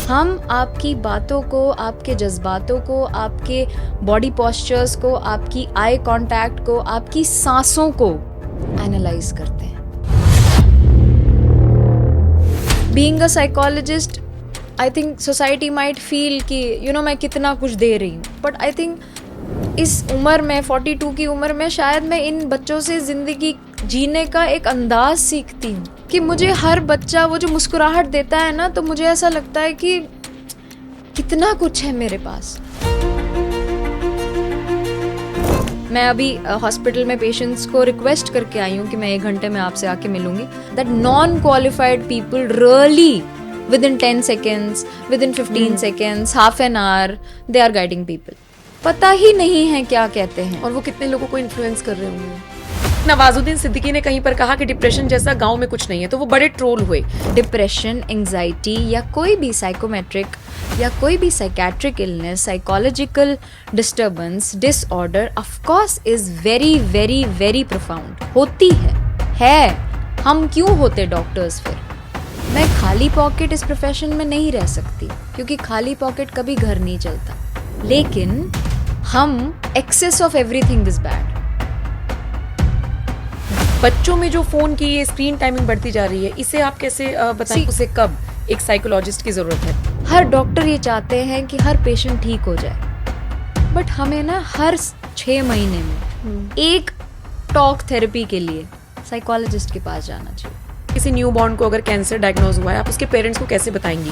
हम आपकी बातों को, आपके जज्बातों को, आपके बॉडी पोस्चर्स को, आपकी आई कांटेक्ट को, आपकी सांसों को एनालाइज करते हैं. Being a psychologist, I think society might feel कि मैं कितना कुछ दे रही हूँ, बट आई थिंक इस उम्र में 42 की उम्र में शायद मैं इन बच्चों से ज़िंदगी जीने का एक अंदाज सीखती हूँ कि मुझे हर बच्चा वो जो मुस्कुराहट देता है ना, तो मुझे ऐसा लगता है कि कितना कुछ है मेरे पास. मैं अभी हॉस्पिटल में पेशेंट्स को रिक्वेस्ट करके आई हूँ कि मैं 1 घंटे में आपसे आके मिलूंगी. That non qualified people really within 10 seconds, within 15 seconds, half an hour, they are guiding people. पता ही नहीं है क्या कहते हैं और वो कितने लोगों को इन्फ्लुएंस कर रहे होंगे. नवाजुद्दीन सिद्दीकी ने कहीं पर कहा कि डिप्रेशन जैसा गांव में कुछ नहीं है, तो वो बड़े ट्रोल हुए. डिप्रेशन, एंजाइटी या कोई भी साइकोमेट्रिक या कोई भी psychiatric illness, psychological disturbance, disorder of course is very very very profound. होती है. हम क्यों होते डॉक्टर्स फिर? मैं खाली पॉकेट इस प्रोफेशन में नहीं रह सकती, क्योंकि खाली पॉकेट कभी घर नहीं चलता. लेकिन हम excess of everything is bad. बच्चों में जो फोन की ये स्क्रीन टाइमिंग बढ़ती जा रही है, इसे आप कैसे बताएं? उसे कब एक साइकोलॉजिस्ट की जरूरत है? हर डॉक्टर ये चाहते हैं कि हर पेशेंट ठीक हो जाए, बट हमें ना हर 6 महीने में एक टॉक थेरेपी के लिए साइकोलॉजिस्ट के पास जाना चाहिए. किसी न्यूबॉर्न को अगर कैंसर डायग्नोज हुआ है, आप उसके पेरेंट्स को कैसे बताएंगी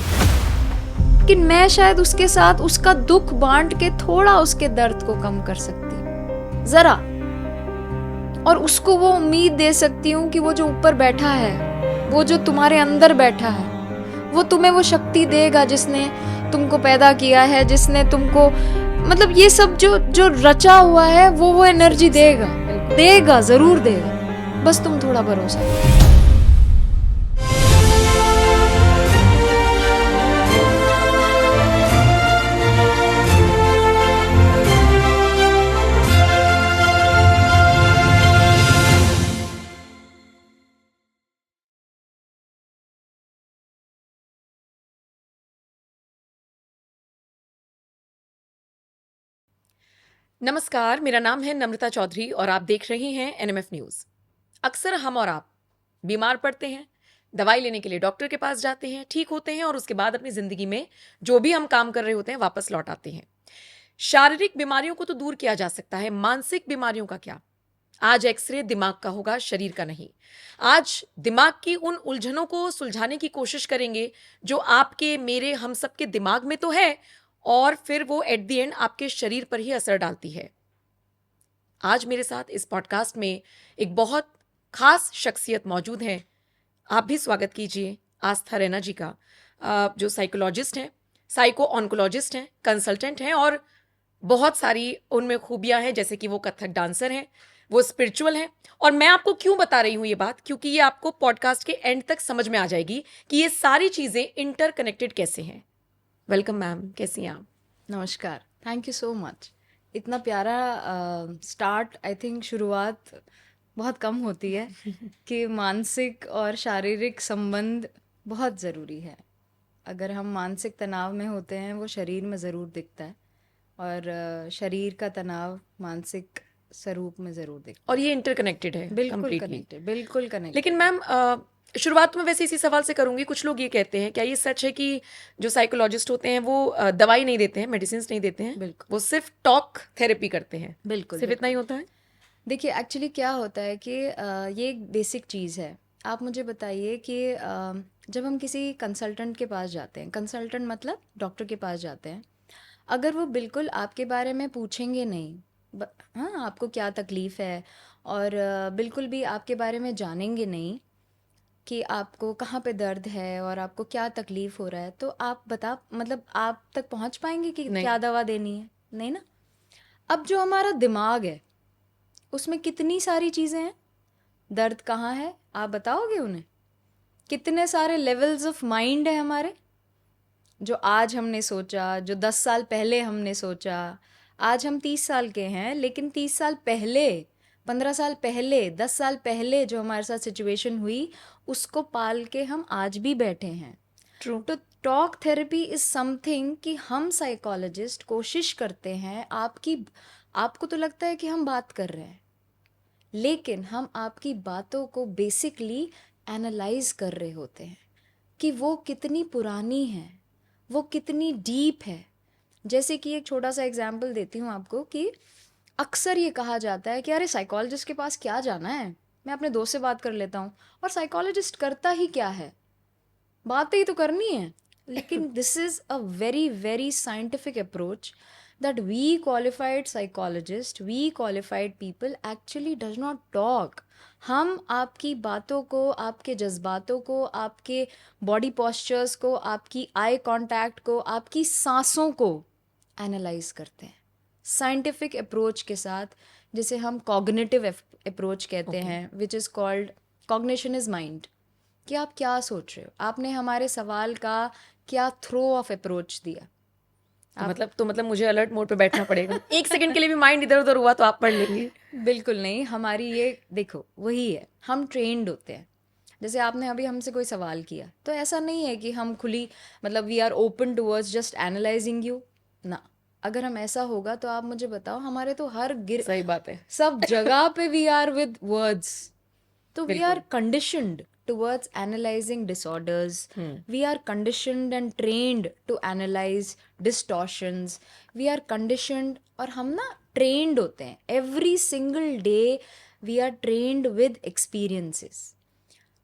कि मैं शायद उसके साथ उसका दुख बांट के थोड़ा उसके दर्द को कम कर सकती हूँ जरा, और उसको वो उम्मीद दे सकती हूँ कि वो जो ऊपर बैठा है, वो जो तुम्हारे अंदर बैठा है, वो तुम्हें वो शक्ति देगा जिसने तुमको पैदा किया है, जिसने तुमको मतलब ये सब जो रचा हुआ है, वो एनर्जी देगा, जरूर देगा. बस तुम थोड़ा भरोसा करो. नमस्कार, मेरा नाम है नम्रता चौधरी और आप देख रहे हैं एनएमएफ न्यूज. अक्सर हम और आप बीमार पड़ते हैं, दवाई लेने के लिए डॉक्टर के पास जाते हैं, ठीक होते हैं और उसके बाद अपनी जिंदगी में जो भी हम काम कर रहे होते हैं वापस लौट आते हैं. शारीरिक बीमारियों को तो दूर किया जा सकता है, मानसिक बीमारियों का क्या? आज एक्सरे दिमाग का होगा, शरीर का नहीं. आज दिमाग की उन उलझनों को सुलझाने की कोशिश करेंगे जो आपके, मेरे, हम सबके दिमाग में तो है, और फिर वो एट द एंड आपके शरीर पर ही असर डालती है. आज मेरे साथ इस पॉडकास्ट में एक बहुत खास शख्सियत मौजूद है. आप भी स्वागत कीजिए आस्था रैना जी का, जो साइकोलॉजिस्ट हैं, साइको ऑन्कोलॉजिस्ट हैं, कंसल्टेंट हैं, और बहुत सारी उनमें खूबियां हैं, जैसे कि वो कथक डांसर हैं, वो स्पिरिचुअल हैं. और मैं आपको क्यों बता रही हूं ये बात, क्योंकि ये आपको पॉडकास्ट के एंड तक समझ में आ जाएगी कि ये सारी चीजें इंटरकनेक्टेड कैसे हैं. वेलकम मैम, कैसी हैं आप? नमस्कार, थैंक यू सो मच. इतना प्यारा स्टार्ट. आई थिंक शुरुआत बहुत कम होती है कि मानसिक और शारीरिक संबंध बहुत ज़रूरी है. अगर हम मानसिक तनाव में होते हैं, वो शरीर में ज़रूर दिखता है, और शरीर का तनाव मानसिक स्वरूप में ज़रूर दिखता है. और ये इंटरकनेक्टेड है, बिल्कुल कनेक्टेड, बिल्कुल कनेक्टेड. लेकिन मैम, शुरुआत में वैसे इसी सवाल से करूंगी. कुछ लोग ये कहते हैं, क्या ये सच है कि जो साइकोलॉजिस्ट होते हैं वो दवाई नहीं देते हैं, मेडिसिन नहीं देते हैं? बिल्कुल. वो सिर्फ टॉक थेरेपी करते हैं? बिल्कुल. सिर्फ इतना ही होता है? देखिए, एक्चुअली क्या होता है कि ये एक बेसिक चीज़ है. आप मुझे बताइए कि जब हम किसी कंसल्टेंट के पास जाते हैं, कंसल्टेंट मतलब डॉक्टर के पास जाते हैं, अगर वो बिल्कुल आपके बारे में पूछेंगे नहीं, हाँ, आपको क्या तकलीफ़ है, और बिल्कुल भी आपके बारे में जानेंगे नहीं कि आपको कहाँ पे दर्द है और आपको क्या तकलीफ़ हो रहा है, तो आप तक पहुँच पाएंगे कि नहीं. क्या दवा देनी है? नहीं ना. अब जो हमारा दिमाग है, उसमें कितनी सारी चीज़ें हैं. दर्द कहाँ है, आप बताओगे उन्हें? कितने सारे लेवल्स ऑफ माइंड है हमारे, जो आज हमने सोचा, जो 10 साल पहले हमने सोचा. आज हम 30 साल के हैं, लेकिन 30 साल पहले, 15 साल पहले, 10 साल पहले जो हमारे साथ सिचुएशन हुई, उसको पाल के हम आज भी बैठे हैं. ट्रू. तो टॉक थेरेपी इज समथिंग कि हम साइकोलॉजिस्ट कोशिश करते हैं आपको तो लगता है कि हम बात कर रहे हैं, लेकिन हम आपकी बातों को बेसिकली एनालाइज कर रहे होते हैं कि वो कितनी पुरानी है, वो कितनी डीप है। जैसे कि एक छोटा सा एग्जाम्पल देती हूँ आपको कि अक्सर ये कहा जाता है कि अरे साइकोलॉजिस्ट के पास क्या जाना है, मैं अपने दोस्त से बात कर लेता हूँ। और साइकोलॉजिस्ट करता ही क्या है, बातें ही तो करनी है। लेकिन this is a very very scientific approach that we qualified psychologists, we qualified people actually does not talk. हम आपकी बातों को, आपके जज्बातों को, आपके बॉडी पोस्चर्स को, आपकी आई कांटेक्ट को, आपकी सांसों को एनालाइज करते हैं साइंटिफिक अप्रोच के साथ, जिसे हम कॉग्निटिव अप्रोच कहते हैं, which is called cognition is mind. कि आप क्या सोच रहे हो, आपने हमारे सवाल का क्या थ्रो ऑफ अप्रोच दिया। तो मतलब मुझे अलर्ट मोड पे बैठना पड़ेगा। एक सेकंड के लिए भी माइंड इधर उधर हुआ तो आप पढ़ लेंगी? बिल्कुल नहीं, हमारी ये देखो वही है, हम ट्रेंड होते हैं। जैसे आपने अभी हमसे कोई सवाल किया तो ऐसा नहीं है कि हम खुली मतलब we are open towards just analysing you ना। अगर हम ऐसा होगा तो आप मुझे बताओ, हमारे तो सही बात है। सब जगह पे वी आर विद वर्ड्स। तो we are बिल्कुल। conditioned towards analyzing disorders. We are conditioned and trained to analyze distortions. We are conditioned और हम ना trained होते हैं every single day. We are trained with experiences.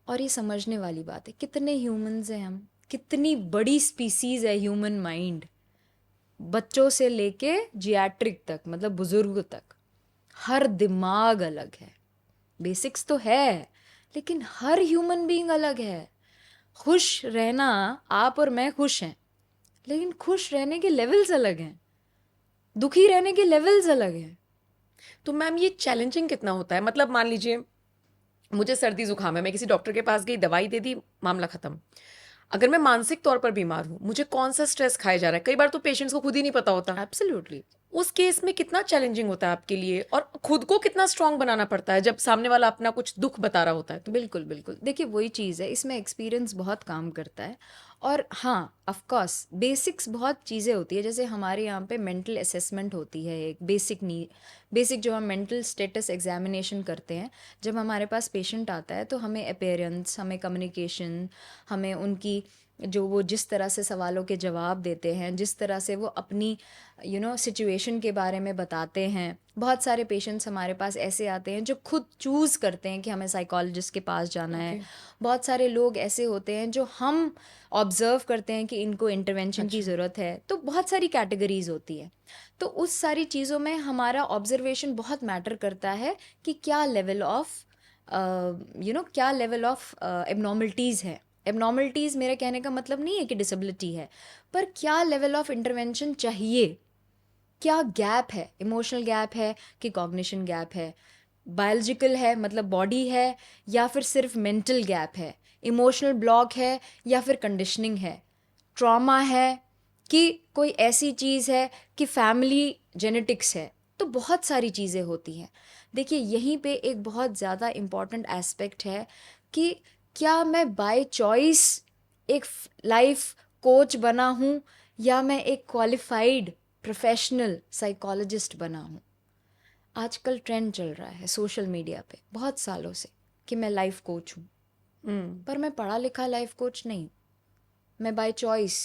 और ये समझने वाली बात है, कितने humans हैं हम, कितनी बड़ी species है human mind, बच्चों से लेके जियाट्रिक तक, मतलब बुजुर्ग तक। हर दिमाग अलग है, बेसिक्स तो है, लेकिन हर ह्यूमन बीइंग अलग है। खुश रहना, आप और मैं खुश हैं, लेकिन खुश रहने के लेवल्स अलग हैं, दुखी रहने के लेवल्स अलग हैं। तो मैम ये चैलेंजिंग कितना होता है? मतलब मान लीजिए मुझे सर्दी जुकाम है, मैं किसी डॉक्टर के पास गई, दवाई दे दी, मामला खत्म। अगर मैं मानसिक तौर पर बीमार हूँ, मुझे कौन सा स्ट्रेस खाया जा रहा है, कई बार तो पेशेंट्स को खुद ही नहीं पता होता। एब्सोल्युटली। उस केस में कितना चैलेंजिंग होता है आपके लिए, और खुद को कितना स्ट्रांग बनाना पड़ता है जब सामने वाला अपना कुछ दुख बता रहा होता है तो? बिल्कुल बिल्कुल, देखिए वही चीज़ है, इसमें एक्सपीरियंस बहुत काम करता है। और हाँ, ऑफ कोर्स बेसिक्स बहुत चीज़ें होती है। जैसे हमारे यहाँ पे मेंटल असेसमेंट होती है, एक बेसिक जो हम मेंटल स्टेटस एग्जामिनेशन करते हैं। जब हमारे पास पेशेंट आता है तो हमें अपीयरेंस, हमें कम्युनिकेशन, हमें उनकी जो वो जिस तरह से सवालों के जवाब देते हैं, जिस तरह से वो अपनी सिचुएशन के बारे में बताते हैं। बहुत सारे पेशेंट्स हमारे पास ऐसे आते हैं जो खुद चूज़ करते हैं कि हमें साइकोलॉजिस्ट के पास जाना है। बहुत सारे लोग ऐसे होते हैं जो हम ऑब्जर्व करते हैं कि इनको इंटरवेंशन की ज़रूरत है। तो बहुत सारी कैटेगरीज होती है। तो उस सारी चीज़ों में हमारा ऑब्जर्वेशन बहुत मैटर करता है कि क्या लेवल ऑफ क्या लेवल ऑफ एबनॉर्मलिटीज़ है। एबनॉर्मलिटीज़ मेरे कहने का मतलब नहीं है कि डिसेबिलिटी है, पर क्या लेवल ऑफ इंटरवेंशन चाहिए, क्या गैप है, इमोशनल गैप है कि कॉग्निशन गैप है, बायोलॉजिकल है मतलब बॉडी है, या फिर सिर्फ मेंटल गैप है, इमोशनल ब्लॉक है, या फिर कंडीशनिंग है, ट्रॉमा है, कि कोई ऐसी चीज़ है कि फैमिली जेनेटिक्स है। तो बहुत सारी चीज़ें होती हैं। देखिए यहीं पे एक बहुत ज़्यादा इम्पॉर्टेंट एस्पेक्ट है कि क्या मैं बाय चॉइस एक लाइफ कोच बना हूँ, या मैं एक क्वालिफाइड प्रोफेशनल साइकोलॉजिस्ट बना हूँ। आजकल ट्रेंड चल रहा है सोशल मीडिया पे बहुत सालों से कि मैं लाइफ कोच हूँ, पर मैं पढ़ा लिखा लाइफ कोच नहीं। मैं बाय चॉइस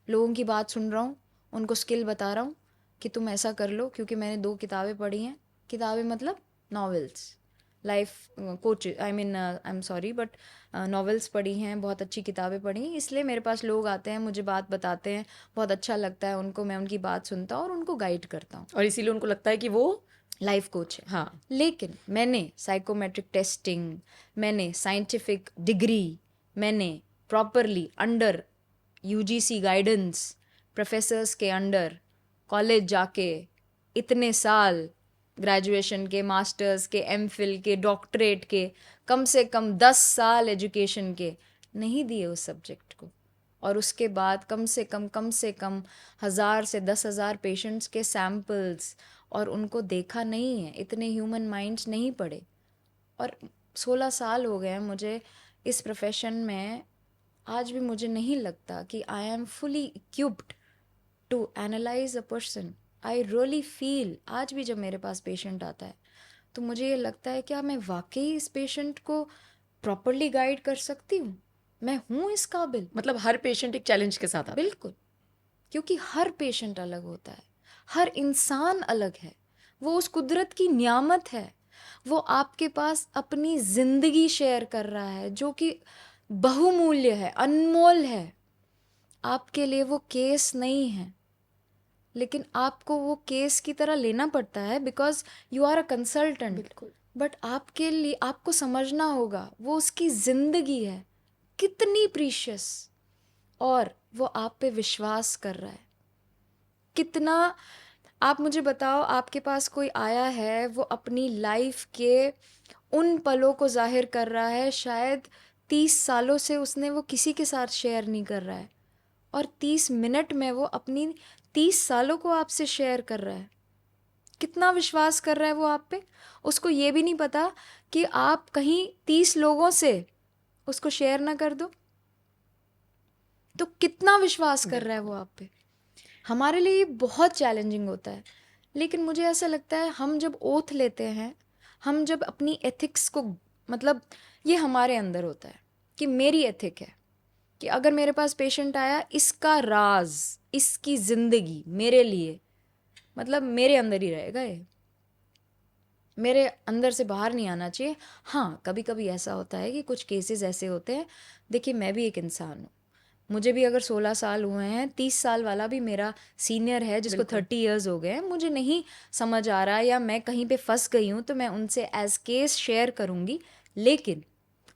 लोगों की बात सुन रहा हूँ, उनको स्किल बता रहा हूँ कि तुम ऐसा कर लो, क्योंकि मैंने 2 किताबें पढ़ी हैं। किताबें मतलब novels, life coach I am sorry but novels पढ़ी हैं, बहुत अच्छी किताबें पढ़ी हैं। इसलिए मेरे पास लोग आते हैं, मुझे बात बताते हैं, बहुत अच्छा लगता है उनको, मैं उनकी बात सुनता हूँ और उनको गाइड करता हूँ, और इसीलिए उनको लगता है कि वो लाइफ कोच है। हाँ। लेकिन मैंने साइकोमेट्रिक टेस्टिंग, मैंने साइंटिफिक डिग्री, मैंने properly under UGC guidance, professors के अंडर कॉलेज जाके इतने साल ग्रेजुएशन के, मास्टर्स के, एमफिल के, डॉक्टरेट के, कम से कम 10 साल एजुकेशन के नहीं दिए उस सब्जेक्ट को। और उसके बाद कम से कम 1000 से 10,000 पेशेंट्स के सैम्पल्स, और उनको देखा नहीं है, इतने ह्यूमन माइंड्स नहीं पढ़े। और 16 साल हो गए हैं मुझे इस प्रोफेशन में आज भी मुझे नहीं लगता कि I am fully equipped to analyse a person. I really feel, आज भी जब मेरे पास पेशेंट आता है तो मुझे ये लगता है क्या मैं वाकई इस पेशेंट को प्रॉपरली गाइड कर सकती हूँ, मैं हूँ इस काबिल. मतलब हर पेशेंट एक चैलेंज के साथ आता है. बिल्कुल, क्योंकि हर पेशेंट अलग होता है, हर इंसान अलग है, वो उस कुदरत की नियामत है. वो आपके पास अपनी जिंदगी शेयर कर रहा है जो कि बहुमूल्य है, अनमोल है. आपके लिए वो केस नहीं है, लेकिन आपको वो केस की तरह लेना पड़ता है because you are a consultant. बिल्कुल. बट आपके लिए आपको समझना होगा वो उसकी जिंदगी है, कितनी प्रीशियस, और वो आप पे विश्वास कर रहा है कितना. आप मुझे बताओ, आपके पास कोई आया है, वो अपनी लाइफ के उन पलों को जाहिर कर रहा है, शायद 30 सालों से उसने वो किसी के साथ शेयर नहीं कर रहा है, और 30 मिनट में वो अपनी 30 सालों को आपसे शेयर कर रहा है. कितना विश्वास कर रहा है वो आप पे. उसको ये भी नहीं पता कि आप कहीं 30 लोगों से उसको शेयर ना कर दो. तो कितना विश्वास कर रहा है वो आप पे. हमारे लिए ये बहुत चैलेंजिंग होता है, लेकिन मुझे ऐसा लगता है हम जब ओथ लेते हैं, हम जब अपनी एथिक्स को, मतलब ये हमारे अंदर होता है कि मेरी एथिक है कि अगर मेरे पास पेशेंट आया, इसका राज, इसकी जिंदगी मेरे लिए, मतलब मेरे अंदर ही रहेगा, ये मेरे अंदर से बाहर नहीं आना चाहिए. हाँ, कभी कभी ऐसा होता है कि कुछ केसेस ऐसे होते हैं. देखिए, मैं भी एक इंसान हूँ, मुझे भी अगर 16 साल हुए हैं, 30 साल वाला भी मेरा सीनियर है जिसको 30 इयर्स हो गए हैं, मुझे नहीं समझ आ रहा या मैं कहीं पे फंस गई हूँ, तो मैं उनसे एज केस शेयर करूँगी, लेकिन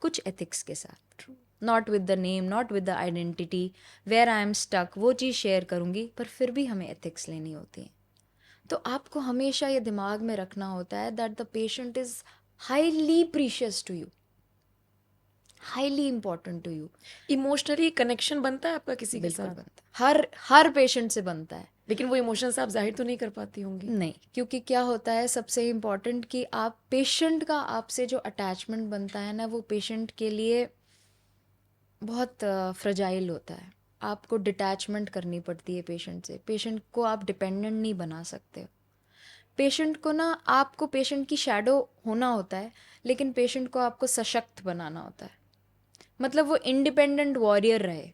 कुछ एथिक्स के साथ. Not with the name, not with the identity, where I am stuck, वो चीज़ शेयर करूँगी, पर फिर भी हमें एथिक्स लेनी होती है. तो आपको हमेशा ये दिमाग में रखना होता है that the patient is highly precious to you, highly important to you. Emotionally connection बनता है आपका किसी के बिल्कुल साथ, बनता है, हर पेशेंट से बनता है. लेकिन वो इमोशंस आप जाहिर तो नहीं कर पाती होंगी. नहीं, क्योंकि क्या होता है सबसे इम्पॉर्टेंट कि आप पेशेंट का आपसे जो अटैचमेंट बनता है ना, वो पेशेंट के लिए बहुत फ्रजाइल होता है. आपको डिटैचमेंट करनी पड़ती है पेशेंट से. पेशेंट को आप डिपेंडेंट नहीं बना सकते. पेशेंट को ना, आपको पेशेंट की शैडो होना होता है, लेकिन पेशेंट को आपको सशक्त बनाना होता है. मतलब वो इंडिपेंडेंट वॉरियर रहे,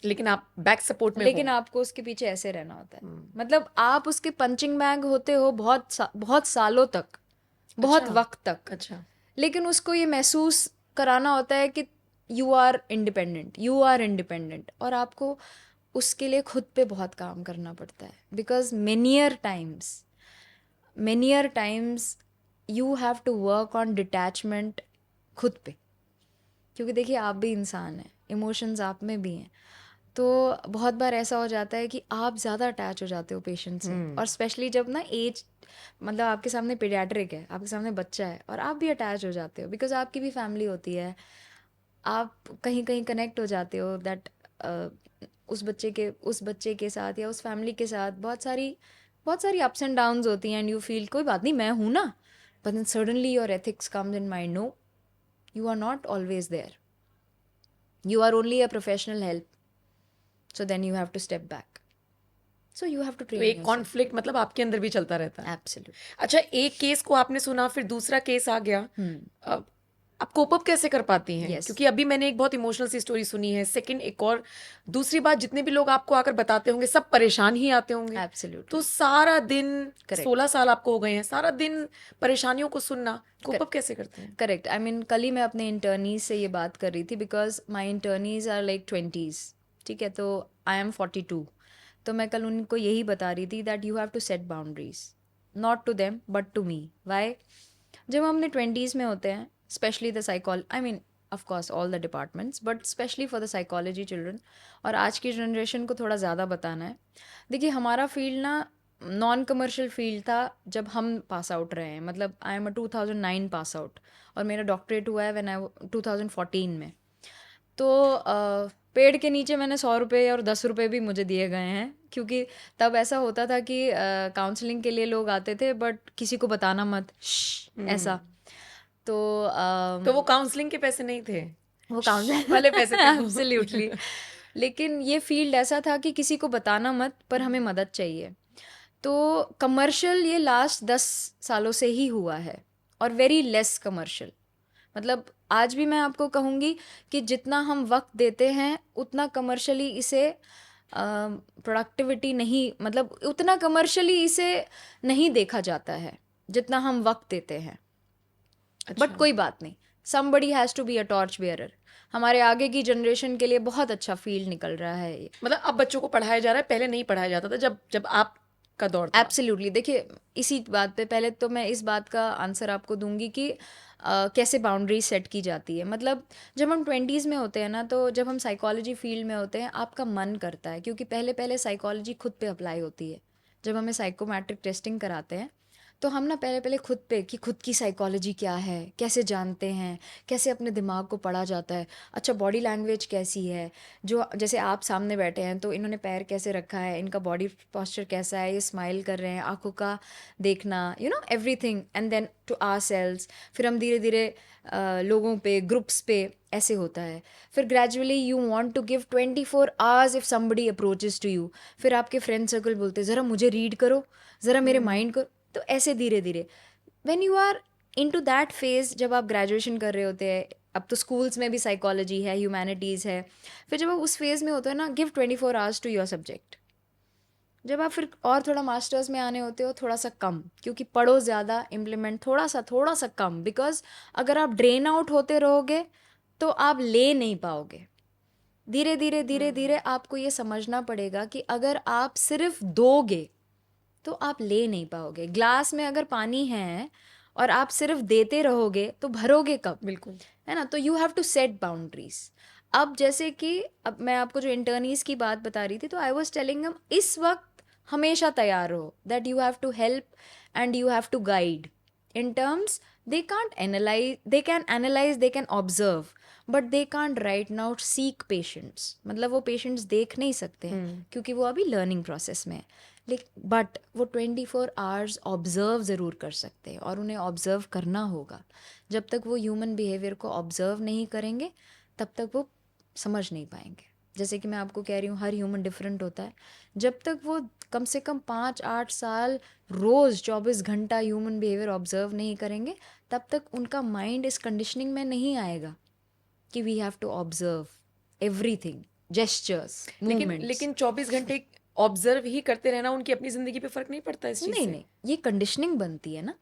लेकिन आप बैक सपोर्ट में लेकिन हो. आपको उसके पीछे ऐसे रहना होता है. मतलब आप उसके पंचिंग बैग होते हो बहुत सालों तक, बहुत अच्छा. वक्त तक. अच्छा. लेकिन उसको ये महसूस कराना होता है कि you are independent, you are independent, और आपको उसके लिए खुद पे बहुत काम करना पड़ता है. Because many a times you have to work on detachment खुद पे, क्योंकि देखिए आप भी इंसान हैं, इमोशंस आप में भी हैं. तो बहुत बार ऐसा हो जाता है कि आप ज़्यादा अटैच हो जाते हो पेशेंट से, और स्पेशली जब ना एज, मतलब आपके सामने पीडियाट्रिक है, आपके सामने बच्चा है, और आप भी अटैच हो जाते हो बिकॉज आपकी भी फैमिली होती है. आप कहीं कहीं कनेक्ट हो जाते हो दैट उस बच्चे के साथ या उस फैमिली के साथ बहुत सारी अप्स एंड डाउन्स होती हैं, एंड यू फील कोई बात नहीं, मैं हूँ ना. But then suddenly your ethics comes in mind, no, you are not always there, you are only a professional help, so then you have to step back, so you have to तो train एक yourself. Conflict मतलब आपके अंदर भी चलता रहता है. Absolutely. अच्छा, एक केस को आपने सुना, फिर दूसरा केस आ गया. आप कोप अप कैसे कर पाती हैं? Yes. क्योंकि अभी मैंने एक बहुत इमोशनल सी स्टोरी सुनी है. सेकंड, एक और दूसरी बात, जितने भी लोग आपको आकर बताते होंगे सब परेशान ही आते होंगे. Absolutely. तो सारा दिन, Correct. 16 साल आपको हो गए हैं, सारा दिन परेशानियों को सुनना, कोप अप कैसे करते हैं? करेक्ट. आई मीन कल ही मैं अपने इंटर्नीज से ये बात कर रही थी, because my internees are like 20s, ठीक है, तो आई एम 42. तो मैं कल उनको यही बता रही थी that you have to set boundaries, not to them but to me. Why? जब हम अपने 20s में होते हैं, specially the I mean of course all the departments, but specially for the psychology children, और आज की जनरेशन को थोड़ा ज़्यादा बताना है. देखिए, हमारा फील्ड ना नॉन कमर्शियल फील्ड था जब हम पास आउट रहे हैं. मतलब I am a 2009 pass out, और मेरा डॉक्टरेट हुआ है व्हेन आई 2014 में. तो पेड़ के नीचे मैंने 100 रुपये और 10 रुपये भी मुझे दिए गए हैं, क्योंकि तब ऐसा होता था कि काउंसलिंग के लिए लोग आते थे, बट किसी को बताना मत, ऐसा. तो तो वो काउंसलिंग के पैसे नहीं थे? वो काउंसलर वाले पैसे थे वो। एब्सोल्युटली। लेकिन ये फील्ड ऐसा था कि किसी को बताना मत, पर हमें मदद चाहिए। तो कमर्शियल ये लास्ट 10 सालों से ही हुआ है, और वेरी लेस कमर्शियल। मतलब आज भी मैं आपको कहूँगी कि जितना हम वक्त देते हैं उतना कमर्शियली इसे प्रोडक्टिविटी नहीं, मतलब उतना कमर्शियली इसे नहीं देखा जाता है जितना हम वक्त देते हैं। बट कोई बात नहीं, somebody has to be a torch bearer. हमारे आगे की जनरेशन के लिए बहुत अच्छा फील्ड निकल रहा है ये। मतलब अब बच्चों को पढ़ाया जा रहा है, पहले नहीं पढ़ाया जाता था जब जब आपका दौर था। एब्सोल्युटली। देखिए, इसी बात पे पहले तो मैं इस बात का आंसर आपको दूंगी कि कैसे बाउंड्री सेट की जाती है। मतलब जब हम 20s में होते हैं ना, तो जब हम साइकोलॉजी फील्ड में होते हैं, आपका मन करता है, क्योंकि पहले पहले साइकोलॉजी खुद पे अप्लाई होती है। जब हमें साइकोमेट्रिक टेस्टिंग कराते हैं तो हम ना पहले पहले खुद पे कि खुद की साइकोलॉजी क्या है, कैसे जानते हैं, कैसे अपने दिमाग को पढ़ा जाता है। अच्छा, बॉडी लैंग्वेज कैसी है, जो जैसे आप सामने बैठे हैं तो इन्होंने पैर कैसे रखा है, इनका बॉडी पोस्चर कैसा है, ये स्माइल कर रहे हैं, आंखों का देखना, everything, and then to ourselves. फिर हम धीरे धीरे लोगों पे, ग्रुप्स पे ऐसे होता है। फिर gradually you want to give 24 hours if somebody approaches to you. फिर आपके फ्रेंड सर्कल बोलते हैं ज़रा मुझे रीड करो, ज़रा मेरे माइंड को। तो ऐसे धीरे धीरे when you are into that phase, जब आप ग्रेजुएशन कर रहे होते हैं, अब तो स्कूल्स में भी साइकोलॉजी है, ह्यूमैनिटीज़ है। फिर जब आप उस फेज में होते हो ना, give 24 hours to your subject. जब आप फिर और थोड़ा मास्टर्स में आने होते हो, थोड़ा सा कम, क्योंकि पढ़ो ज़्यादा, इम्प्लीमेंट थोड़ा सा कम। बिकॉज अगर आप ड्रेन आउट होते रहोगे तो आप ले नहीं पाओगे। धीरे धीरे धीरे धीरे आपको ये समझना पड़ेगा कि अगर आप सिर्फ दोगे तो आप ले नहीं पाओगे। ग्लास में अगर पानी है और आप सिर्फ देते रहोगे तो भरोगे कब? बिल्कुल। है ना? तो you have to set boundaries. अब जैसे कि अब मैं आपको जो इंटर्नीज की बात बता रही थी, तो आई वॉज टेलिंग हम इस वक्त हमेशा तैयार हो, that you have to help and you have to guide in terms. They can't analyse, they can analyse, they can observe, but they can't right now seek patients. मतलब वो patients देख नहीं सकते हैं क्योंकि वो अभी लर्निंग प्रोसेस में है। लेकिन बट वो 24 आवर्स ऑब्जर्व ज़रूर कर सकते हैं, और उन्हें ऑब्जर्व करना होगा। जब तक वो ह्यूमन बिहेवियर को ऑब्जर्व नहीं करेंगे तब तक वो समझ नहीं पाएंगे। जैसे कि मैं आपको कह रही हूँ, हर ह्यूमन डिफरेंट होता है। जब तक वो कम से कम 5-8 साल रोज़ 24 घंटा ह्यूमन बिहेवियर ऑब्जर्व नहीं करेंगे, तब तक उनका माइंड इस कंडीशनिंग में नहीं आएगा कि we have to observe everything, gestures, movements. लेकिन 24 घंटे ऑब्जर्व ही करते रहना, उनकी अपनी जिंदगी पे फर्क नहीं पड़ता इस चीज नहीं से? नहीं, ये कंडीशनिंग बनती है ना,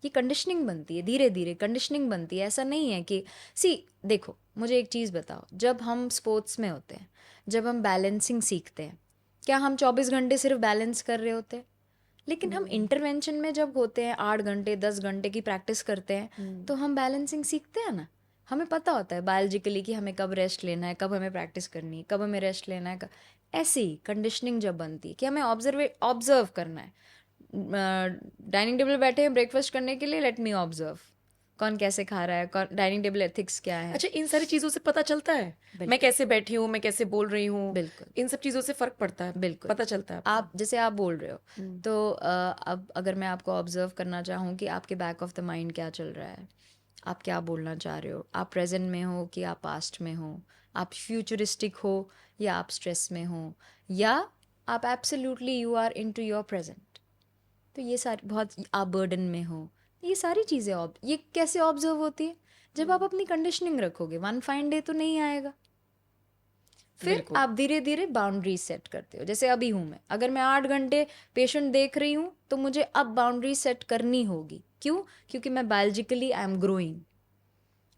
ये कंडीशनिंग बनती है, धीरे धीरे कंडीशनिंग बनती है। ऐसा नहीं है कि देखो, मुझे एक चीज़ बताओ, जब हम स्पोर्ट्स में होते हैं, जब हम बैलेंसिंग सीखते हैं, क्या हम 24 घंटे सिर्फ बैलेंस कर रहे होते हैं? लेकिन हम इंटरवेंशन में जब होते हैं, 8 घंटे 10 घंटे की प्रैक्टिस करते हैं, तो हम बैलेंसिंग सीखते हैं ना। हमें पता होता है बायोलॉजिकली कि हमें कब रेस्ट लेना है, कब हमें प्रैक्टिस करनी है, कब हमें रेस्ट लेना है, ऐसे ही कंडीशनिंग जब बनती है कि हमें ऑब्जर्व करना है। डाइनिंग टेबल बैठे हैं ब्रेकफास्ट करने के लिए, लेट मी ऑब्जर्व कौन कैसे खा रहा है, कौन, डाइनिंग टेबल एथिक्स क्या है। अच्छा, इन सारी चीजों से पता चलता है मैं कैसे बैठी हूँ, मैं कैसे बोल रही हूँ। बिल्कुल, इन सब चीजों से फर्क पड़ता है, बिल्कुल पता चलता है आप जैसे आप बोल रहे हो, तो अब अगर मैं आपको ऑब्जर्व करना चाहूँ कि आपके बैक ऑफ द माइंड क्या चल रहा है, आप क्या बोलना चाह रहे हो, आप प्रेजेंट में हो कि आप पास्ट में हो, आप फ्यूचरिस्टिक हो या आप स्ट्रेस में हो, या आप absolutely you are into your present. तो ये सारी बहुत, आप बर्डन में हो, ये सारी चीज़ें ये कैसे ऑब्जर्व होती है? जब आप अपनी कंडीशनिंग रखोगे। वन फाइन डे तो नहीं आएगा। फिर आप धीरे धीरे बाउंड्रीज सेट करते हो। जैसे अभी हूँ मैं, अगर मैं 8 घंटे पेशेंट देख रही हूँ तो मुझे अब बाउंड्री सेट करनी होगी। क्यों? क्योंकि मैं biologically I am growing.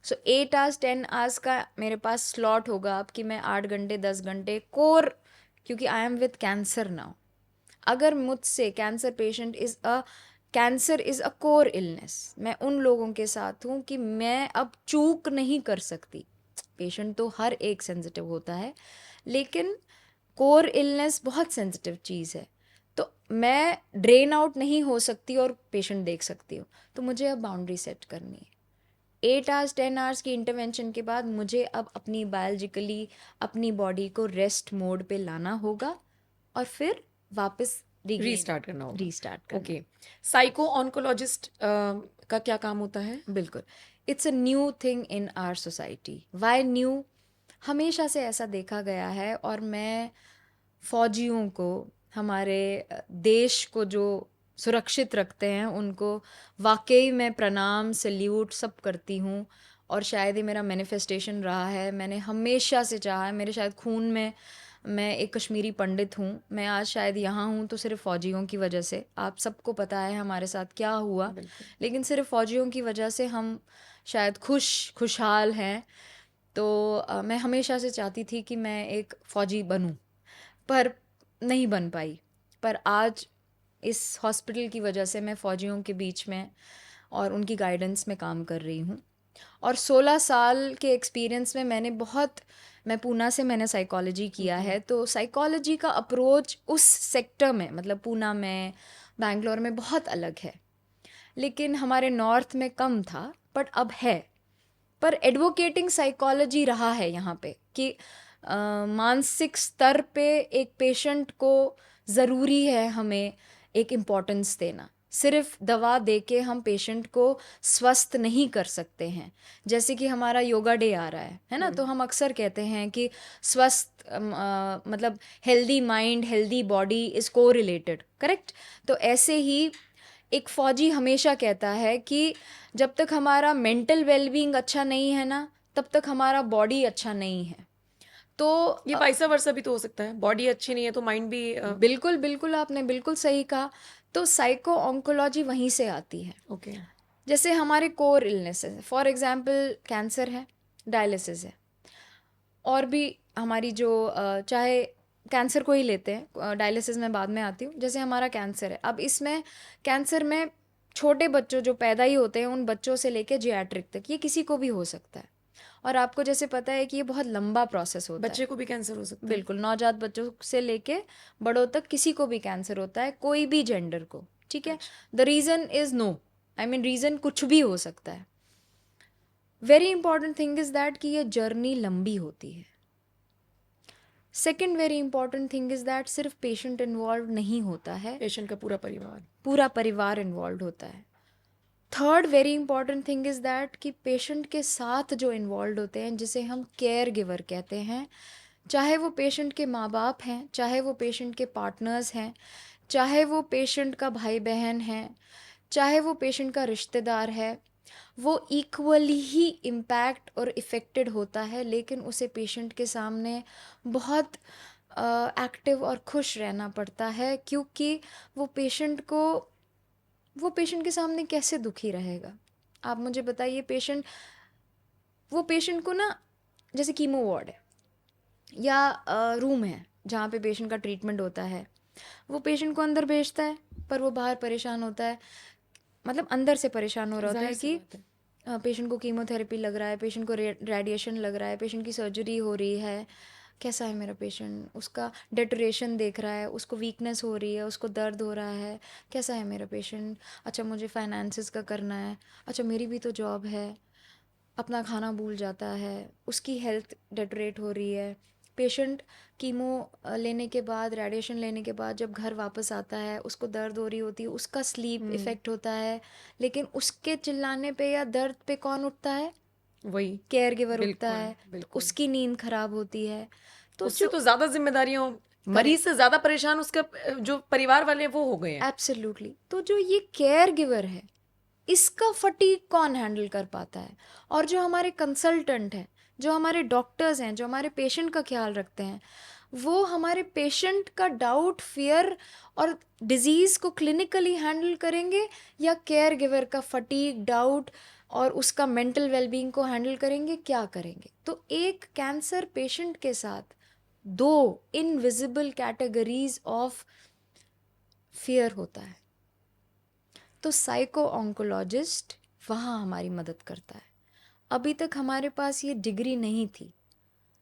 So 8 hours 10 hours का मेरे पास स्लॉट होगा अब कि मैं 8 घंटे 10 घंटे कोर, क्योंकि I am with cancer now. अगर मुझसे cancer is a core illness, मैं उन लोगों के साथ हूँ कि मैं अब चूक नहीं कर सकती। पेशेंट तो हर एक सेंसिटिव होता है, लेकिन कोर इलनेस बहुत सेंसिटिव चीज़ है। तो मैं ड्रेन आउट नहीं हो सकती और पेशेंट देख सकती हूँ। तो मुझे अब बाउंड्री सेट करनी है। 8 आवर्स 10 आवर्स की इंटरवेंशन के बाद मुझे अब अपनी बायोलॉजिकली अपनी बॉडी को रेस्ट मोड पे लाना होगा, और फिर वापस रीस्टार्ट करना होगा। रीस्टार्ट करना। ओके, साइको ऑन्कोलॉजिस्ट का क्या काम होता है? बिल्कुल, it's a new thing in our society. Why new? हमेशा से ऐसा देखा गया है, और मैं फौजियों को, हमारे देश को जो सुरक्षित रखते हैं, उनको वाकई में प्रणाम, सल्यूट सब करती हूँ. और शायद ये मेरा मैनिफेस्टेशन रहा है. मैंने हमेशा से चाहा है, मेरे शायद खून में, मैं एक कश्मीरी पंडित हूँ. मैं आज शायद यहाँ हूँ तो सिर्फ फ़ौजियों की वजह से. आप सबको पता है हमारे साथ क्या हुआ, बिल्कुल. लेकिन सिर्फ फ़ौजियों की वजह से हम शायद खुशहाल हैं. तो मैं हमेशा से चाहती थी कि मैं एक फ़ौजी बनूं, पर नहीं बन पाई. पर आज इस हॉस्पिटल की वजह से मैं फ़ौजियों के बीच में और उनकी गाइडेंस में काम कर रही हूँ. और 16 साल के एक्सपीरियंस में मैं पूना से मैंने साइकोलॉजी किया है. तो साइकोलॉजी का अप्रोच उस सेक्टर में, मतलब पूना में, बैंगलोर में बहुत अलग है. लेकिन हमारे नॉर्थ में कम था, बट अब है. पर एडवोकेटिंग साइकोलॉजी रहा है यहाँ पे कि मानसिक स्तर पे एक पेशेंट को ज़रूरी है हमें एक इम्पोर्टेंस देना. सिर्फ दवा देके हम पेशेंट को स्वस्थ नहीं कर सकते हैं. जैसे कि हमारा योगा डे आ रहा है ना, तो हम अक्सर कहते हैं कि स्वस्थ मतलब healthy mind, healthy body is को रिलेटेड, करेक्ट? तो ऐसे ही एक फ़ौजी हमेशा कहता है कि जब तक हमारा मेंटल वेलबींग अच्छा नहीं है ना, तब तक हमारा बॉडी अच्छा नहीं है. तो ये वाइसा वर्सा भी तो हो सकता है, बॉडी अच्छी नहीं है तो माइंड भी बिल्कुल बिल्कुल, आपने बिल्कुल सही कहा. तो साइको ऑन्कोलॉजी वहीं से आती है. ओके. जैसे हमारे कोर इलनेसेस है, फॉर एग्जांपल कैंसर है, डायलिसिस है, और भी हमारी जो चाहे कैंसर को ही लेते हैं, डायलिसिस में बाद में आती हूँ. जैसे हमारा कैंसर है, अब इसमें कैंसर में छोटे बच्चों जो पैदा ही होते हैं, उन बच्चों से लेके जियाट्रिक तक, ये किसी को भी हो सकता है. और आपको जैसे पता है कि ये बहुत लंबा प्रोसेस होता है. बच्चे को भी कैंसर हो सकता है. बिल्कुल, नवजात बच्चों से लेके बड़ों तक किसी को भी कैंसर होता है, कोई भी जेंडर को. ठीक है. The reason is no, I mean reason कुछ भी हो सकता है. Very important thing is that कि ये जर्नी लंबी होती है. Second very important thing is that सिर्फ पेशेंट इन्वॉल्व नहीं होता है, पेशेंट का पूरा परिवार इन्वॉल्व होता है. Third very important thing is that कि पेशेंट के साथ जो इन्वॉल्व होते हैं, जिसे हम केयर गिवर कहते हैं, चाहे वो पेशेंट के माँ बाप हैं, चाहे वो पेशेंट के पार्टनर्स हैं, चाहे वो पेशेंट का भाई बहन है, चाहे वो पेशेंट का रिश्तेदार है, वो इक्वली ही इम्पैक्ट और इफ़ेक्टेड होता है. लेकिन उसे पेशेंट के सामने बहुत एक्टिव और खुश रहना पड़ता है, क्योंकि वो पेशेंट के सामने कैसे दुखी रहेगा. आप मुझे बताइए, वो पेशेंट को ना, जैसे कीमो वार्ड है या रूम है जहाँ पे पेशेंट का ट्रीटमेंट होता है, वो पेशेंट को अंदर भेजता है, पर वो बाहर परेशान होता है, मतलब अंदर से परेशान हो रहा होता है कि पेशेंट को कीमोथेरेपी लग रहा है, पेशेंट को रेडिएशन लग रहा है, पेशेंट की सर्जरी हो रही है, कैसा है मेरा पेशेंट, उसका डेटोरेशन देख रहा है, उसको वीकनेस हो रही है, उसको दर्द हो रहा है, कैसा है मेरा पेशेंट, अच्छा मुझे फाइनेंसिस का करना है, अच्छा मेरी भी तो जॉब है, अपना खाना भूल जाता है, उसकी हेल्थ डेटोरेट हो रही है. पेशेंट कीमो लेने के बाद, रेडिएशन लेने के बाद जब घर वापस आता है, उसको दर्द हो रही होती है, उसका स्लीप इफ़ेक्ट होता है, लेकिन उसके चिल्लाने पे या दर्द पे कौन उठता है? वही केयर गिवर उठता है. बिल्कुल. उसकी नींद खराब होती है. तो उससे तो ज्यादा जिम्मेदारियां, मरीज से ज्यादा परेशान उसका जो परिवार वाले हैं वो हो गए हैं. एब्सोल्युटली. तो जो ये केयर गिवर है, इसका फटीग कौन हैंडल कर पाता है? और जो हमारे कंसल्टेंट हैं, जो हमारे डॉक्टर्स हैं, जो हमारे पेशेंट का ख्याल रखते हैं, वो हमारे पेशेंट का डाउट, फियर और डिजीज़ को क्लिनिकली हैंडल करेंगे, या केयर गिवर का फटीग, डाउट और उसका मेंटल वेलबींग को हैंडल करेंगे? क्या करेंगे? तो एक कैंसर पेशेंट के साथ दो इनविजिबल कैटेगरीज ऑफ फियर होता है. तो साइको ऑन्कोलॉजिस्ट वहाँ हमारी मदद करता है. अभी तक हमारे पास ये डिग्री नहीं थी,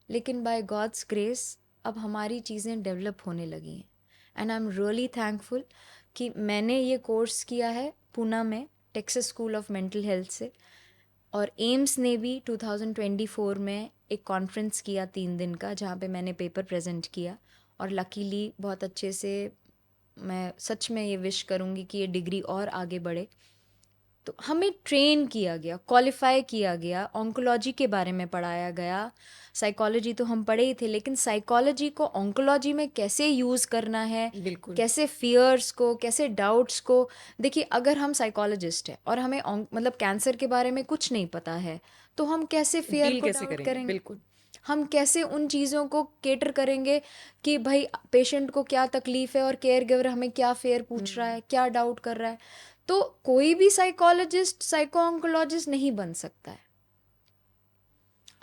लेकिन बाय गॉड्स ग्रेस अब हमारी चीज़ें डेवलप होने लगी हैं. And I am really thankful कि मैंने ये कोर्स किया है पूना में, Texas school of mental health से, और एम्स ने भी 2024 में एक कॉन्फ्रेंस किया 3 दिन का, जहाँ पे मैंने पेपर प्रेजेंट किया. और लकीली बहुत अच्छे से, मैं सच में ये विश करूँगी कि ये डिग्री और आगे बढ़े. तो हमें ट्रेन किया गया, क्वालिफाई किया गया, ऑन्कोलॉजी के बारे में पढ़ाया गया। साइकोलॉजी तो हम पढ़े ही थे, लेकिन साइकोलॉजी को ऑन्कोलॉजी में कैसे यूज़ करना है, बिल्कुल कैसे फियर्स को, कैसे डाउट्स को। देखिए, अगर हम साइकोलॉजिस्ट हैं और हमें मतलब कैंसर के बारे में कुछ नहीं पता है, तो हम कैसे फियर डील को कैसे डाउट करेंगे, करेंगे? बिल्कुल हम कैसे उन चीज़ों को केटर करेंगे कि भाई पेशेंट को क्या तकलीफ है और केयर गिवर हमें क्या फेयर पूछ रहा है, क्या डाउट कर रहा है। तो कोई भी साइकोलॉजिस्ट साइको ऑन्कोलॉजिस्ट नहीं बन सकता है।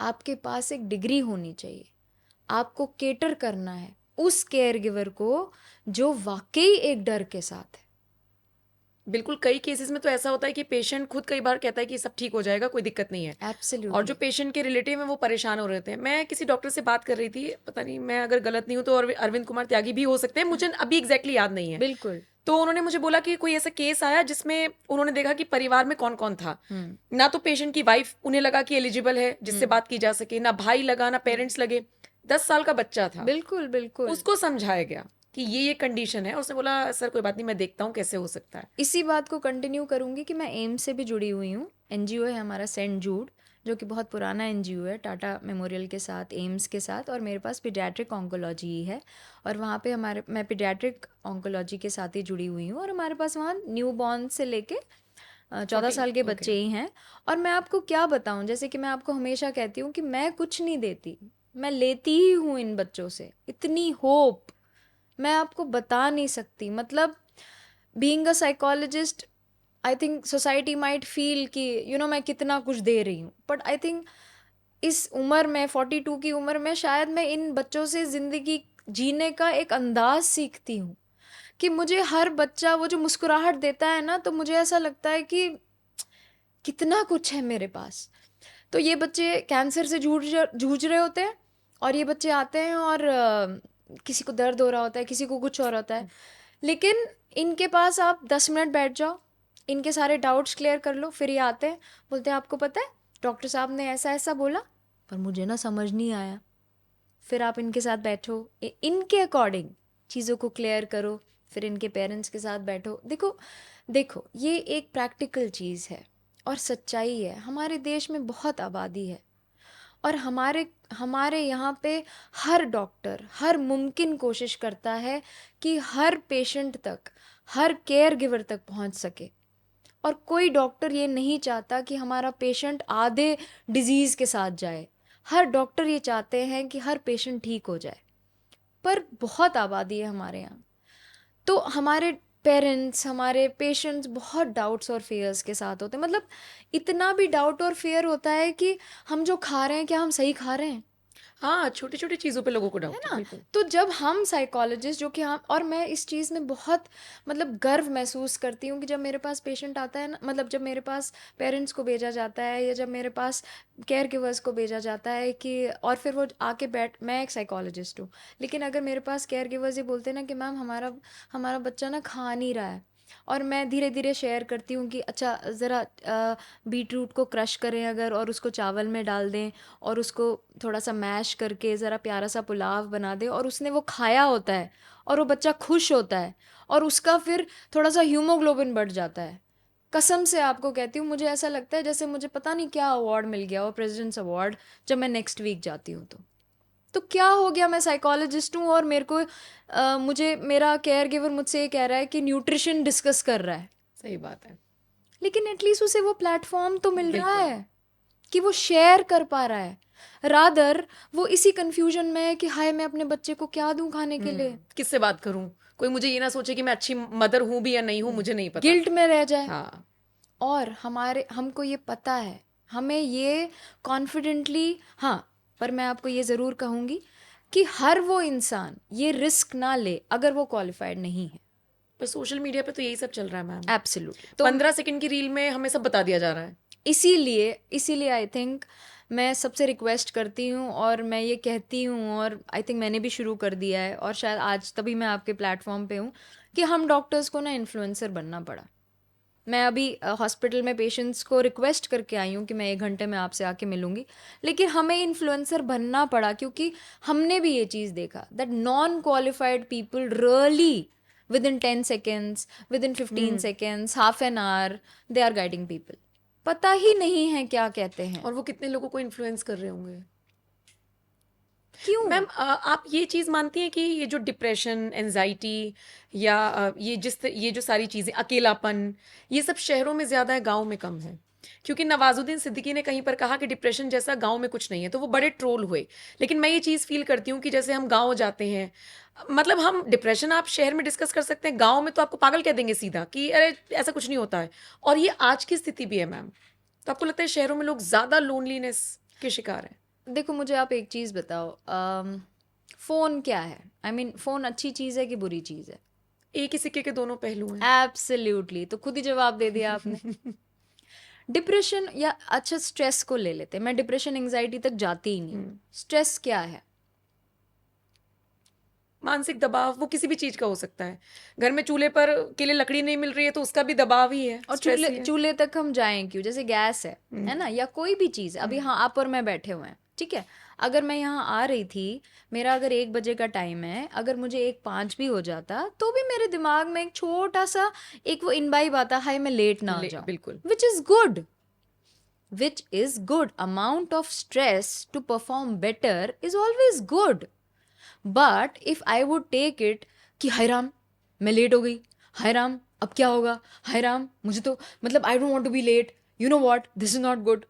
आपके पास एक डिग्री होनी चाहिए, आपको केटर करना है उस केयर गिवर को जो वाकई एक डर के साथ है। बिल्कुल। कई केसेस में तो ऐसा होता है कि पेशेंट खुद कई बार कहता है कि सब ठीक हो जाएगा, कोई दिक्कत नहीं है, और जो एब्सोल्युटली। पेशेंट के रिलेटिव हैं वो परेशान हो रहे थे। मैं किसी डॉक्टर से बात कर रही थी, पता नहीं मैं अगर गलत नहीं हूँ तो अरविंद कुमार त्यागी भी हो सकते हैं, मुझे अभी एग्जैक्टली याद नहीं है। बिल्कुल। तो उन्होंने मुझे बोला कि कोई ऐसा केस आया जिसमें उन्होंने देखा कि परिवार में कौन कौन था। ना तो पेशेंट की वाइफ उन्हें लगा कि एलिजिबल है जिससे बात की जा सके, ना भाई लगा, ना पेरेंट्स लगे, 10 साल का बच्चा था। बिल्कुल बिल्कुल। उसको समझाया गया कि ये कंडीशन है, उसने बोला सर कोई बात नहीं, मैं देखता हूँ कैसे हो सकता है। इसी बात को कंटिन्यू करूंगी कि मैं एम्स से भी जुड़ी हुई हूँ। एनजीओ है हमारा सेंट जूड, जो कि बहुत पुराना एनजीओ है, टाटा मेमोरियल के साथ, एम्स के साथ, और मेरे पास पीडियाट्रिक ऑन्कोलॉजी ही है। और वहाँ पे मैं पीडियाट्रिक ऑन्कोलॉजी के साथ ही जुड़ी हुई हूँ, और हमारे पास वहाँ न्यू बॉर्न से लेके 14 साल के बच्चे ही हैं। और मैं आपको क्या बताऊं, जैसे कि मैं आपको हमेशा कहती हूँ कि मैं कुछ नहीं देती, मैं लेती ही हूँ इन बच्चों से इतनी होप, मैं आपको बता नहीं सकती। मतलब being a psychologist, I think society might feel कि मैं कितना कुछ दे रही हूँ, बट आई थिंक इस उम्र में, 42 की उम्र में, शायद मैं इन बच्चों से ज़िंदगी जीने का एक अंदाज सीखती हूँ। कि मुझे हर बच्चा वो जो मुस्कुराहट देता है ना, तो मुझे ऐसा लगता है कि कितना कुछ है मेरे पास। तो ये बच्चे कैंसर से जूझ रहे होते हैं, और ये बच्चे आते हैं और किसी को दर्द हो रहा होता है, किसी को कुछ और होता है, लेकिन इनके पास आप 10 मिनट बैठ जाओ, इनके सारे डाउट्स क्लियर कर लो, फिर ये आते हैं, बोलते हैं आपको पता है डॉक्टर साहब ने ऐसा ऐसा बोला, पर मुझे ना समझ नहीं आया। फिर आप इनके साथ बैठो, इनके अकॉर्डिंग चीज़ों को क्लियर करो, फिर इनके पेरेंट्स के साथ बैठो। देखो देखो, ये एक प्रैक्टिकल चीज़ है और सच्चाई है। हमारे देश में बहुत आबादी है, और हमारे हमारे यहाँ पे हर डॉक्टर हर मुमकिन कोशिश करता है कि हर पेशेंट तक, हर केयर गिवर तक पहुँच सके। और कोई डॉक्टर ये नहीं चाहता कि हमारा पेशेंट आधे डिजीज़ के साथ जाए। हर डॉक्टर ये चाहते हैं कि हर पेशेंट ठीक हो जाए, पर बहुत आबादी है हमारे यहाँ। तो हमारे पेरेंट्स, हमारे पेशेंट्स बहुत डाउट्स और फेयर्स के साथ होते हैं। मतलब इतना भी डाउट और फेयर होता है कि हम जो खा रहे हैं, क्या हम सही खा रहे हैं, हाँ, छोटी छोटी चीजों पे लोगों को है डाउट है, ना? बिल्कुल। तो जब हम साइकोलॉजिस्ट, जो कि हम, और मैं इस चीज़ में बहुत मतलब गर्व महसूस करती हूँ कि जब मेरे पास पेशेंट आता है ना, मतलब जब मेरे पास पेरेंट्स को भेजा जाता है, या जब मेरे पास केयर गिवर्स को भेजा जाता है कि, और फिर वो आके मैं एक साइकोलॉजिस्ट हूँ, लेकिन अगर मेरे पास केयर गिवर्स ये बोलते हैं ना कि मैम हमारा हमारा बच्चा ना खा नहीं रहा है, और मैं धीरे धीरे शेयर करती हूँ कि अच्छा ज़रा बीट रूट को क्रश करें अगर, और उसको चावल में डाल दें, और उसको थोड़ा सा मैश करके ज़रा प्यारा सा पुलाव बना दें, और उसने वो खाया होता है, और वो बच्चा खुश होता है, और उसका फिर थोड़ा सा हीमोग्लोबिन बढ़ जाता है। कसम से आपको कहती हूँ, मुझे ऐसा लगता है जैसे मुझे पता नहीं क्या अवार्ड मिल गया, वो प्रेसिडेंट्स अवार्ड, जब मैं नेक्स्ट वीक जाती हूँ। तो क्या हो गया, मैं साइकोलॉजिस्ट हूँ और मेरे को मुझे मेरा केयर गिवर मुझसे ये कह रहा है कि न्यूट्रिशन डिस्कस कर रहा है, सही बात है, लेकिन एटलीस्ट उसे वो प्लेटफॉर्म तो मिल रहा बिल्कुल। है कि वो शेयर कर पा रहा है। रादर वो इसी कंफ्यूजन में है कि हाय मैं अपने बच्चे को क्या दूं खाने के लिए, किससे बात करूं, कोई मुझे ये ना सोचे कि मैं अच्छी मदर हूं भी या नहीं हूं, मुझे नहीं पता। गिल्ट में रह जाए। हाँ, और हमको ये पता है, हमें ये कॉन्फिडेंटली, हाँ, पर मैं आपको ये ज़रूर कहूँगी कि हर वो इंसान ये रिस्क ना ले अगर वो क्वालिफाइड नहीं है। पर सोशल मीडिया पे तो यही सब चल रहा है मैम। एब्सोल्युटली। तो 15 सेकंड की रील में हमें सब बता दिया जा रहा है। इसीलिए आई थिंक मैं सबसे रिक्वेस्ट करती हूँ, और मैं ये कहती हूँ, और आई थिंक मैंने भी शुरू कर दिया है, और शायद आज तभी मैं आपके प्लेटफॉर्म पे हूँ, कि हम डॉक्टर्स को ना इन्फ्लुएंसर बनना पड़ा। मैं अभी हॉस्पिटल में पेशेंट्स को रिक्वेस्ट करके आई हूँ कि मैं 1 घंटे में आपसे आके मिलूंगी, लेकिन हमें इन्फ्लुएंसर बनना पड़ा, क्योंकि हमने भी ये चीज़ देखा that non qualified people really within 10 seconds, within 15 seconds, half an hour, they are guiding people. पता ही नहीं है क्या कहते हैं और वो कितने लोगों को इन्फ्लुएंस कर रहे होंगे। क्यों। मैम आप ये चीज़ मानती हैं कि ये जो डिप्रेशन, एंजाइटी या ये जो सारी चीज़ें, अकेलापन, ये सब शहरों में ज़्यादा है, गाँव में कम है? क्योंकि नवाजुद्दीन सिद्दीकी ने कहीं पर कहा कि डिप्रेशन जैसा गाँव में कुछ नहीं है, तो वो बड़े ट्रोल हुए। लेकिन मैं ये चीज़ फ़ील करती हूँ कि जैसे हम गाँव जाते हैं, मतलब हम डिप्रेशन आप शहर में डिस्कस कर सकते हैं, गाँव में तो आपको पागल कह देंगे सीधा कि अरे ऐसा कुछ नहीं होता है। और ये आज की स्थिति भी है मैम। तो आपको लगता है शहरों में लोग ज़्यादा लोनलीनेस के शिकार हैं? देखो मुझे आप एक चीज़ बताओ, फ़ोन क्या है? आई मीन फ़ोन अच्छी चीज़ है कि बुरी चीज़ है? एक ही सिक्के के दोनों पहलू हैं। एब्सोल्युटली, तो खुद ही जवाब दे दिया आपने। डिप्रेशन या अच्छा स्ट्रेस को ले लेते हैं, मैं डिप्रेशन एंजाइटी तक जाती ही नहीं। स्ट्रेस क्या है? मानसिक दबाव, वो किसी भी चीज का हो सकता है। घर में चूल्हे पर के लिए लकड़ी नहीं मिल रही है तो उसका भी दबाव ही है, और स्ट्रेस ही चूल्हे है। चूल्हे तक हम जाएं क्यों? जैसे गैस है ना, या कोई भी चीज़ है। अभी हाँ आप और मैं बैठे हुए हैं, ठीक है, अगर मैं यहाँ आ रही थी, मेरा अगर 1 बजे का टाइम है, अगर मुझे 1:05 भी हो जाता तो भी मेरे दिमाग में एक छोटा सा एक वो इनवाइब आता, हाय मैं लेट ना हो जाऊं, बिल्कुल। which is good. Amount of stress to perform better is always good. But if I would take it कि हाय राम मैं लेट हो गई, हाय राम अब क्या होगा, हाय राम मुझे तो मतलब I don't want to be late, you know what, this is not good,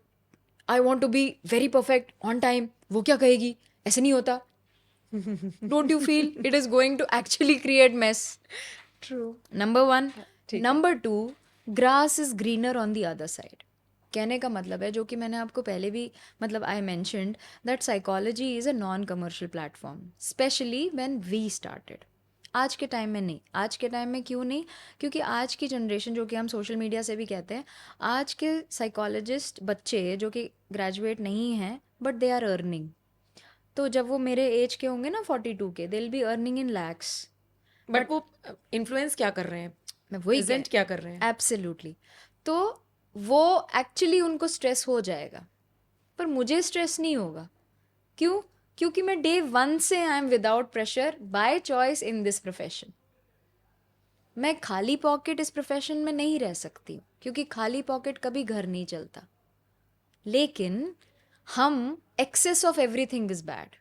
I want to be very perfect on time, वो क्या कहेगी, ऐसे नहीं होता, don't you feel it is going to actually create mess? True. Number 1. ठीक है। Number 2, grass is greener on the other side. कहने का मतलब है, जो कि मैंने आपको पहले भी मतलब I mentioned that psychology is a non commercial platform, specially when we started. आज के टाइम में नहीं। आज के टाइम में क्यों नहीं? क्योंकि आज की जनरेशन, जो कि हम सोशल मीडिया से भी कहते हैं, आज के साइकोलॉजिस्ट बच्चे जो कि ग्रेजुएट नहीं हैं बट दे आर अर्निंग, तो जब वो मेरे एज के होंगे ना 42 के, they will be earning in lakhs. But वो इन्फ्लुएंस क्या कर रहे हैं, मैं वही प्रेजेंट क्या कर रहे हैं? एब्सोल्युटली। तो वो एक्चुअली उनको स्ट्रेस हो जाएगा, पर मुझे स्ट्रेस नहीं होगा। क्यों? क्योंकि मैं डे 1 से I am without pressure by choice in this profession. मैं खाली पॉकेट इस प्रोफेशन में नहीं रह सकती, क्योंकि खाली पॉकेट कभी घर नहीं चलता। लेकिन हम excess of everything is bad.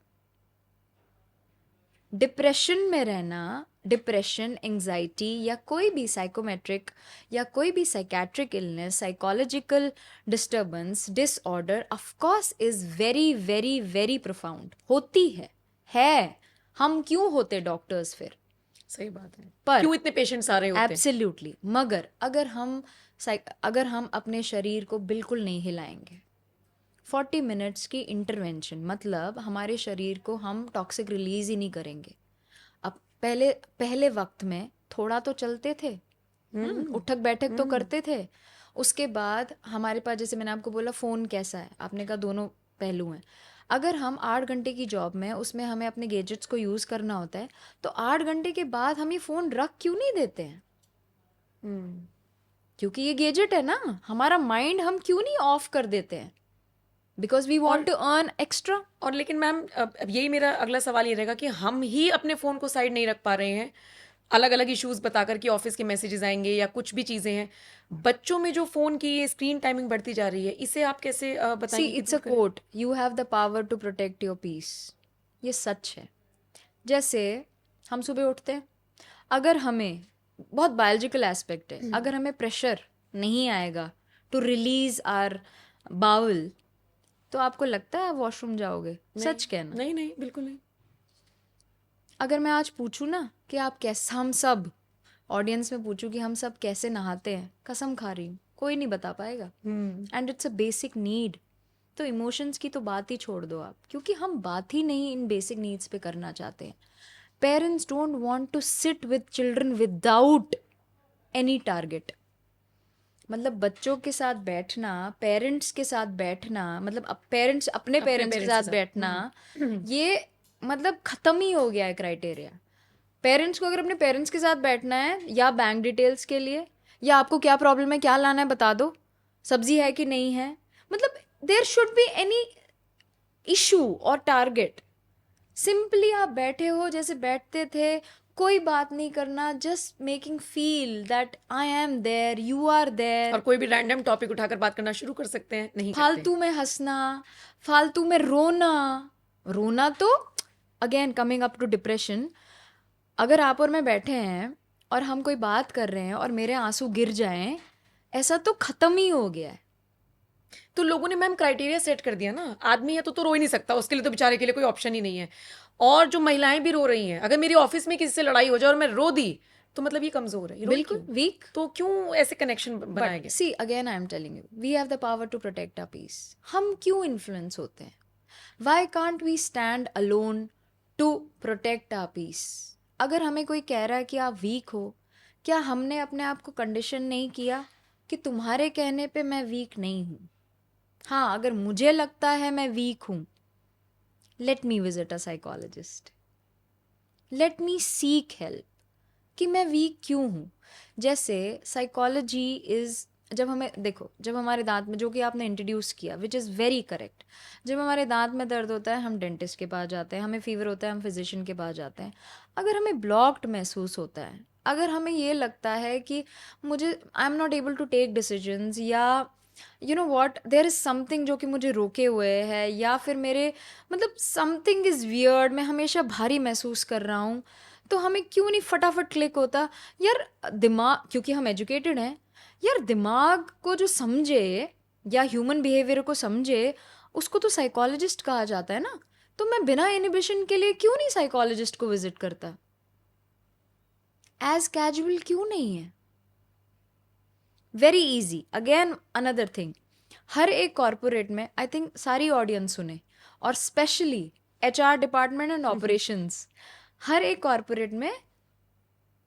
Depression में रहना, डिप्रेशन, एंजाइटी या कोई भी साइकोमेट्रिक या कोई भी psychiatric illness, psychological disturbance, disorder, of course is very very very profound. होती है। हम क्यों होते डॉक्टर्स फिर? सही बात है। पर क्यों इतने पेशेंट्स आ रहे होते हैं? एब्सोल्युटली। मगर अगर हम अपने शरीर को बिल्कुल नहीं हिलाएंगे, 40 मिनट्स की इंटरवेंशन, मतलब हमारे शरीर को हम टॉक्सिक रिलीज ही नहीं करेंगे। अब पहले वक्त में थोड़ा तो चलते थे, उठक बैठक तो करते थे। उसके बाद हमारे पास, जैसे मैंने आपको बोला फ़ोन कैसा है, आपने कहा दोनों पहलू हैं। अगर हम 8 घंटे की जॉब में, उसमें हमें अपने गैजेट्स को यूज़ करना होता है, तो 8 घंटे के बाद हम ये फ़ोन रख क्यों नहीं देते हैं? क्योंकि ये गैजेट है ना, हमारा माइंड हम क्यों नहीं ऑफ कर देते हैं? Because we want to earn extra. और लेकिन मैम अब यही मेरा अगला सवाल ये रहेगा कि हम ही अपने फ़ोन को साइड नहीं रख पा रहे हैं, अलग अलग इश्यूज बताकर कि ऑफिस के मैसेजेस आएंगे या कुछ भी चीज़ें हैं। बच्चों में जो फ़ोन की ये स्क्रीन टाइमिंग बढ़ती जा रही है, इसे आप कैसे बताएंगे? See, it's a quote, you have the power to protect your peace. ये सच है। जैसे हम सुबह उठते हैं, अगर हमें, बहुत बायोलॉजिकल एस्पेक्ट है, अगर हमें प्रेशर नहीं आएगा टू रिलीज आवर बाउल, तो आपको लगता है वॉशरूम जाओगे? सच कहना। नहीं नहीं, बिल्कुल नहीं। अगर मैं आज पूछूं ना कि आप कैसे, हम सब ऑडियंस में पूछूं कि हम सब कैसे नहाते हैं, कसम खा रही हूँ कोई नहीं बता पाएगा। And it's a basic need. तो इमोशंस की तो बात ही छोड़ दो आप, क्योंकि हम बात ही नहीं इन बेसिक नीड्स पे करना चाहते हैं। Parents don't want to sit with children without any target. मतलब बच्चों के साथ बैठना, पेरेंट्स के साथ बैठना, मतलब पेरेंट्स अपने पेरेंट्स के साथ बैठना, ये मतलब ख़त्म ही हो गया है क्राइटेरिया। पेरेंट्स को अगर अपने पेरेंट्स के साथ बैठना है, या बैंक डिटेल्स के लिए, या आपको क्या प्रॉब्लम है, क्या लाना है बता दो, सब्जी है कि नहीं है, मतलब there should be any issue और टारगेट। सिंपली आप बैठे हो जैसे बैठते थे, कोई बात नहीं करना, just making feel that I am there, you are there. और कोई भी रैंडम टॉपिक उठाकर बात करना शुरू कर सकते हैं, नहीं करते। फालतू में हंसना, फालतू में रोना तो again coming up to depression. अगर आप और मैं बैठे हैं और हम कोई बात कर रहे हैं और मेरे आंसू गिर जाएं, ऐसा तो खत्म ही हो गया है। तो लोगों ने मैम क्राइटेरिया सेट कर दिया ना, आदमी है तो रो ही नहीं सकता, उसके लिए तो बेचारे के लिए कोई ऑप्शन ही नहीं है। और जो महिलाएं भी रो रही हैं, अगर मेरी ऑफिस में किसी से लड़ाई हो जाए और मैं रो दी तो मतलब ये कमजोर है, ये रोई बिल्कुल क्यों? वीक। तो क्यों ऐसे कनेक्शन बनाए गए? See again I am telling you, we have the power to protect our peace. हम क्यों इन्फ्लुएंस होते हैं? Why can't we stand alone to protect our peace? अगर हमें कोई कह रहा है कि आप वीक हो, क्या हमने अपने आप को कंडीशन नहीं किया कि तुम्हारे कहने पे मैं वीक नहीं हूं? हाँ, अगर मुझे लगता है मैं वीक हूं, let me visit a psychologist, let me seek help कि मैं वीक क्यों हूँ। जैसे साइकोलॉजी इज़, जब हमें देखो, जब हमारे दांत में, जो कि आपने इंट्रोड्यूस किया विच इज़ वेरी करेक्ट, जब हमारे दांत में दर्द होता है हम डेंटिस्ट के पास जाते हैं, हमें फीवर होता है हम फिजिशियन के पास जाते हैं। अगर हमें ब्लॉक्ड महसूस होता है, अगर हमें ये लगता है कि मुझे I am not able to take decisions, या you know what, there is something जो कि मुझे रोके हुए है, या फिर मेरे मतलब समथिंग इज़ वियर्ड, मैं हमेशा भारी महसूस कर रहा हूँ, तो हमें क्यों नहीं फटाफट क्लिक होता यार दिमाग, क्योंकि हम एजुकेटेड हैं यार, दिमाग को जो समझे या ह्यूमन बिहेवियर को समझे उसको तो साइकोलॉजिस्ट कहा जाता है ना। तो मैं बिना इनिबिशन के लिए क्यों नहीं साइकोलॉजिस्ट को विजिट करता? एज कैजुअल क्यों नहीं है? Very easy. Again another thing, हर एक कॉर्पोरेट में, आई थिंक सारी ऑडियंस सुने, और specially HR department and operations, हर एक कॉर्पोरेट में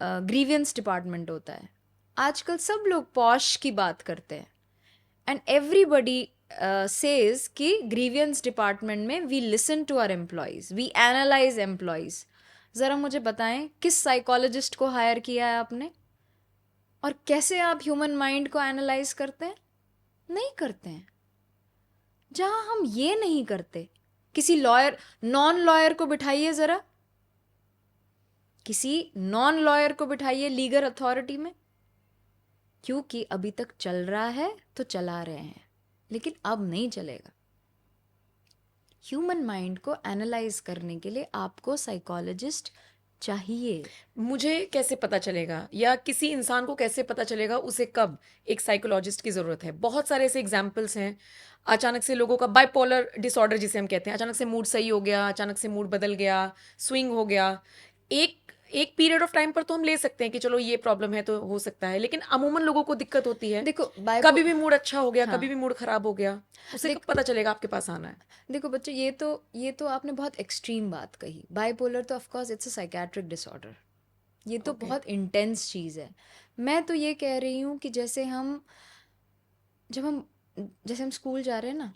ग्रीवियंस डिपार्टमेंट होता है। आजकल सब लोग पॉश की बात करते हैं एंड एवरीबडी सेज कि ग्रीवियंस डिपार्टमेंट में we listen to our employees, we analyse employees. ज़रा मुझे बताएं किस साइकोलॉजिस्ट को हायर किया है आपने, और कैसे आप ह्यूमन माइंड को एनालाइज करते हैं? नहीं करते हैं। जहां हम ये नहीं करते, किसी लॉयर, नॉन लॉयर को बिठाइए, ज़रा किसी नॉन लॉयर को बिठाइए लीगल अथॉरिटी में, क्योंकि अभी तक चल रहा है तो चला रहे हैं, लेकिन अब नहीं चलेगा। ह्यूमन माइंड को एनालाइज करने के लिए आपको साइकोलॉजिस्ट चाहिए। मुझे कैसे पता चलेगा, या किसी इंसान को कैसे पता चलेगा उसे कब एक साइकोलॉजिस्ट की ज़रूरत है? बहुत सारे ऐसे एग्जाम्पल्स हैं। अचानक से लोगों का बाइपोलर डिसऑर्डर जिसे हम कहते हैं, अचानक से मूड सही हो गया, अचानक से मूड बदल गया, स्विंग हो गया। एक एक पीरियड ऑफ टाइम पर तो हम ले सकते हैं कि चलो ये प्रॉब्लम है तो हो सकता है, लेकिन अमूमन लोगों को दिक्कत होती है। देखो कभी भी मूड अच्छा हो गया, हाँ। कभी भी मूड खराब हो गया, उसे कब पता चलेगा आपके पास आना है? देखो बच्चे, ये तो आपने बहुत एक्सट्रीम बात कही। बाइपोलर तो of course it's a psychiatric disorder, ये तो बहुत इंटेंस चीज़ है। मैं तो ये कह रही हूँ कि जैसे हम स्कूल जा रहे हैं ना,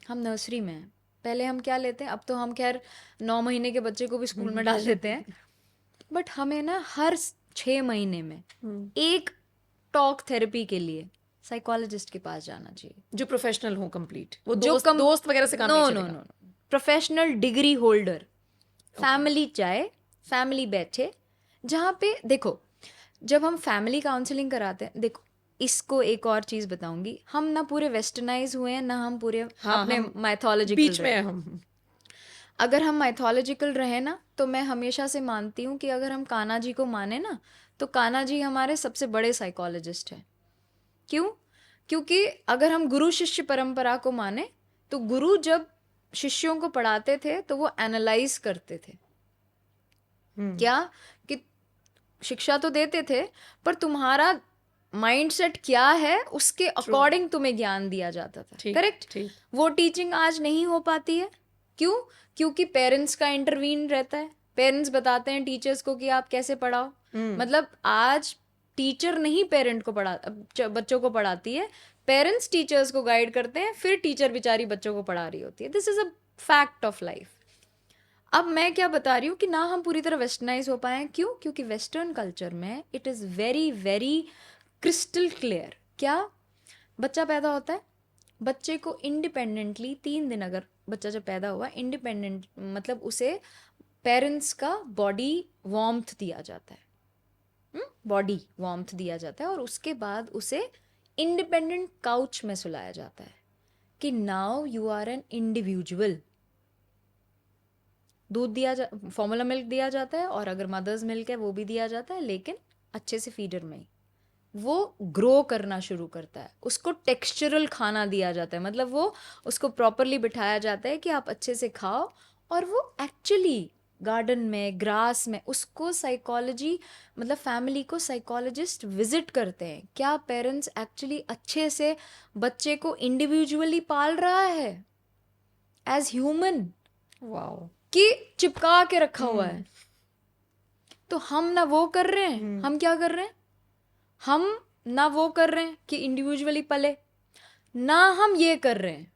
हम नर्सरी में हैं, पहले हम क्या लेते हैं, अब तो हम खैर 9 महीने के बच्चे को भी स्कूल में डाल देते हैं, बट हमें ना हर 6 महीने में एक टॉक थेरेपी के लिए साइकोलॉजिस्ट के पास जाना चाहिए, जो प्रोफेशनल हो कंप्लीट, वो जो दोस्त वगैरह से काम नहीं चलेगा। No, professional degree holder, family चाहे, फैमिली बैठे, जहाँ पे देखो, जब हम फैमिली काउंसलिंग कराते हैं, देखो इसको एक और चीज बताऊंगी, हम ना पूरे वेस्टर्नाइज हुए हैं, ना हम पूरे अपने माइथोलॉजिकल बीच में हम। अगर हम माइथोलॉजिकल रहे ना, तो मैं हमेशा से मानती हूँ कि अगर हम कान्हा जी को माने ना, तो कान्हा जी हमारे सबसे बड़े साइकोलॉजिस्ट हैं। क्यों? क्योंकि अगर हम गुरु शिष्य परंपरा को माने, तो गुरु जब शिष्यों को पढ़ाते थे तो वो एनालाइज करते थे। क्या कि शिक्षा तो देते थे, पर तुम्हारा माइंडसेट क्या है उसके अकॉर्डिंग तुम्हें ज्ञान दिया जाता था। करेक्ट? वो टीचिंग आज नहीं हो पाती है। क्यों? क्योंकि पेरेंट्स का इंटरवीन रहता है। पेरेंट्स बताते हैं टीचर्स को कि आप कैसे पढ़ाओ। मतलब आज टीचर नहीं पेरेंट को बच्चों को पढ़ाती है, पेरेंट्स टीचर्स को गाइड करते हैं, फिर टीचर बेचारी बच्चों को पढ़ा रही होती है। This is a fact of life. अब मैं क्या बता रही हूँ कि ना हम पूरी तरह वेस्टर्नाइज हो पाए। क्यों? क्योंकि वेस्टर्न कल्चर में it is very very crystal clear. क्या? बच्चा पैदा होता है, बच्चे को इंडिपेंडेंटली 3 दिन, अगर बच्चा जब पैदा हुआ इंडिपेंडेंट, मतलब उसे पेरेंट्स का बॉडी वार्मथ दिया जाता है, बॉडी वार्मथ दिया जाता है, और उसके बाद उसे इंडिपेंडेंट काउच में सुलाया जाता है कि now you are an individual. दूध दिया जा फॉर्मूला मिल्क दिया जाता है, और अगर मदर्स मिल्क है वो भी दिया जाता है, लेकिन अच्छे से फीडर में ही। वो ग्रो करना शुरू करता है, उसको टेक्सचरल खाना दिया जाता है, मतलब वो उसको प्रॉपरली बिठाया जाता है कि आप अच्छे से खाओ, और वो एक्चुअली गार्डन में, ग्रास में, उसको साइकोलॉजी, मतलब फैमिली को साइकोलॉजिस्ट विजिट करते हैं, क्या पेरेंट्स एक्चुअली अच्छे से बच्चे को इंडिविजुअली पाल रहा है एज ह्यूमन, वाओ। कि चिपका के रखा हुआ है। तो हम ना वो कर रहे हैं, हम क्या कर रहे हैं, हम ना वो कर रहे हैं कि इंडिविजुअली पले, ना हम ये कर रहे हैं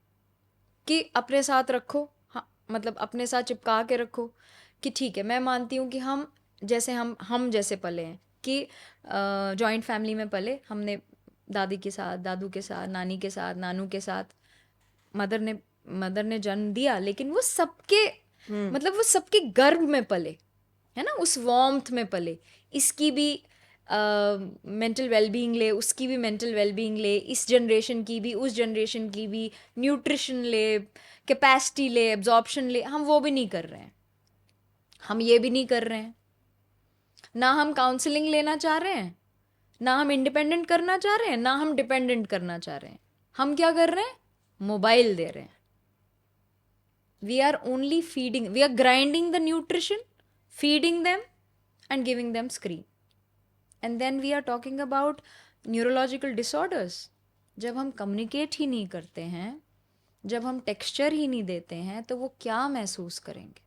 कि अपने साथ रखो, हाँ, मतलब अपने साथ चिपका के रखो, कि ठीक है मैं मानती हूँ कि हम जैसे पले हैं, कि जॉइंट फैमिली में पले, हमने दादी के साथ, दादू के साथ, नानी के साथ, नानू के साथ, मदर ने जन्म दिया, लेकिन वो सबके मतलब वो सबके गर्भ में पले, है ना, उस वार्मथ में पले। इसकी भी मेंटल वेलबींग ले, उसकी भी मेंटल वेलबींग ले, इस जनरेशन की भी, उस जनरेशन की भी, न्यूट्रिशन ले, कैपेसिटी ले, एब्जॉर्प्शन ले। हम वो भी नहीं कर रहे हैं, हम ये भी नहीं कर रहे हैं, ना हम काउंसलिंग लेना चाह रहे हैं, ना हम इंडिपेंडेंट करना चाह रहे हैं, ना हम डिपेंडेंट करना चाह रहे हैं। हम क्या कर रहे हैं, मोबाइल दे रहे हैं। We are only feeding, we are grinding the nutrition, feeding them and giving them screen. And then we are talking about neurological disorders. जब हम communicate ही नहीं करते हैं, जब हम texture ही नहीं देते हैं, तो वो क्या महसूस करेंगे।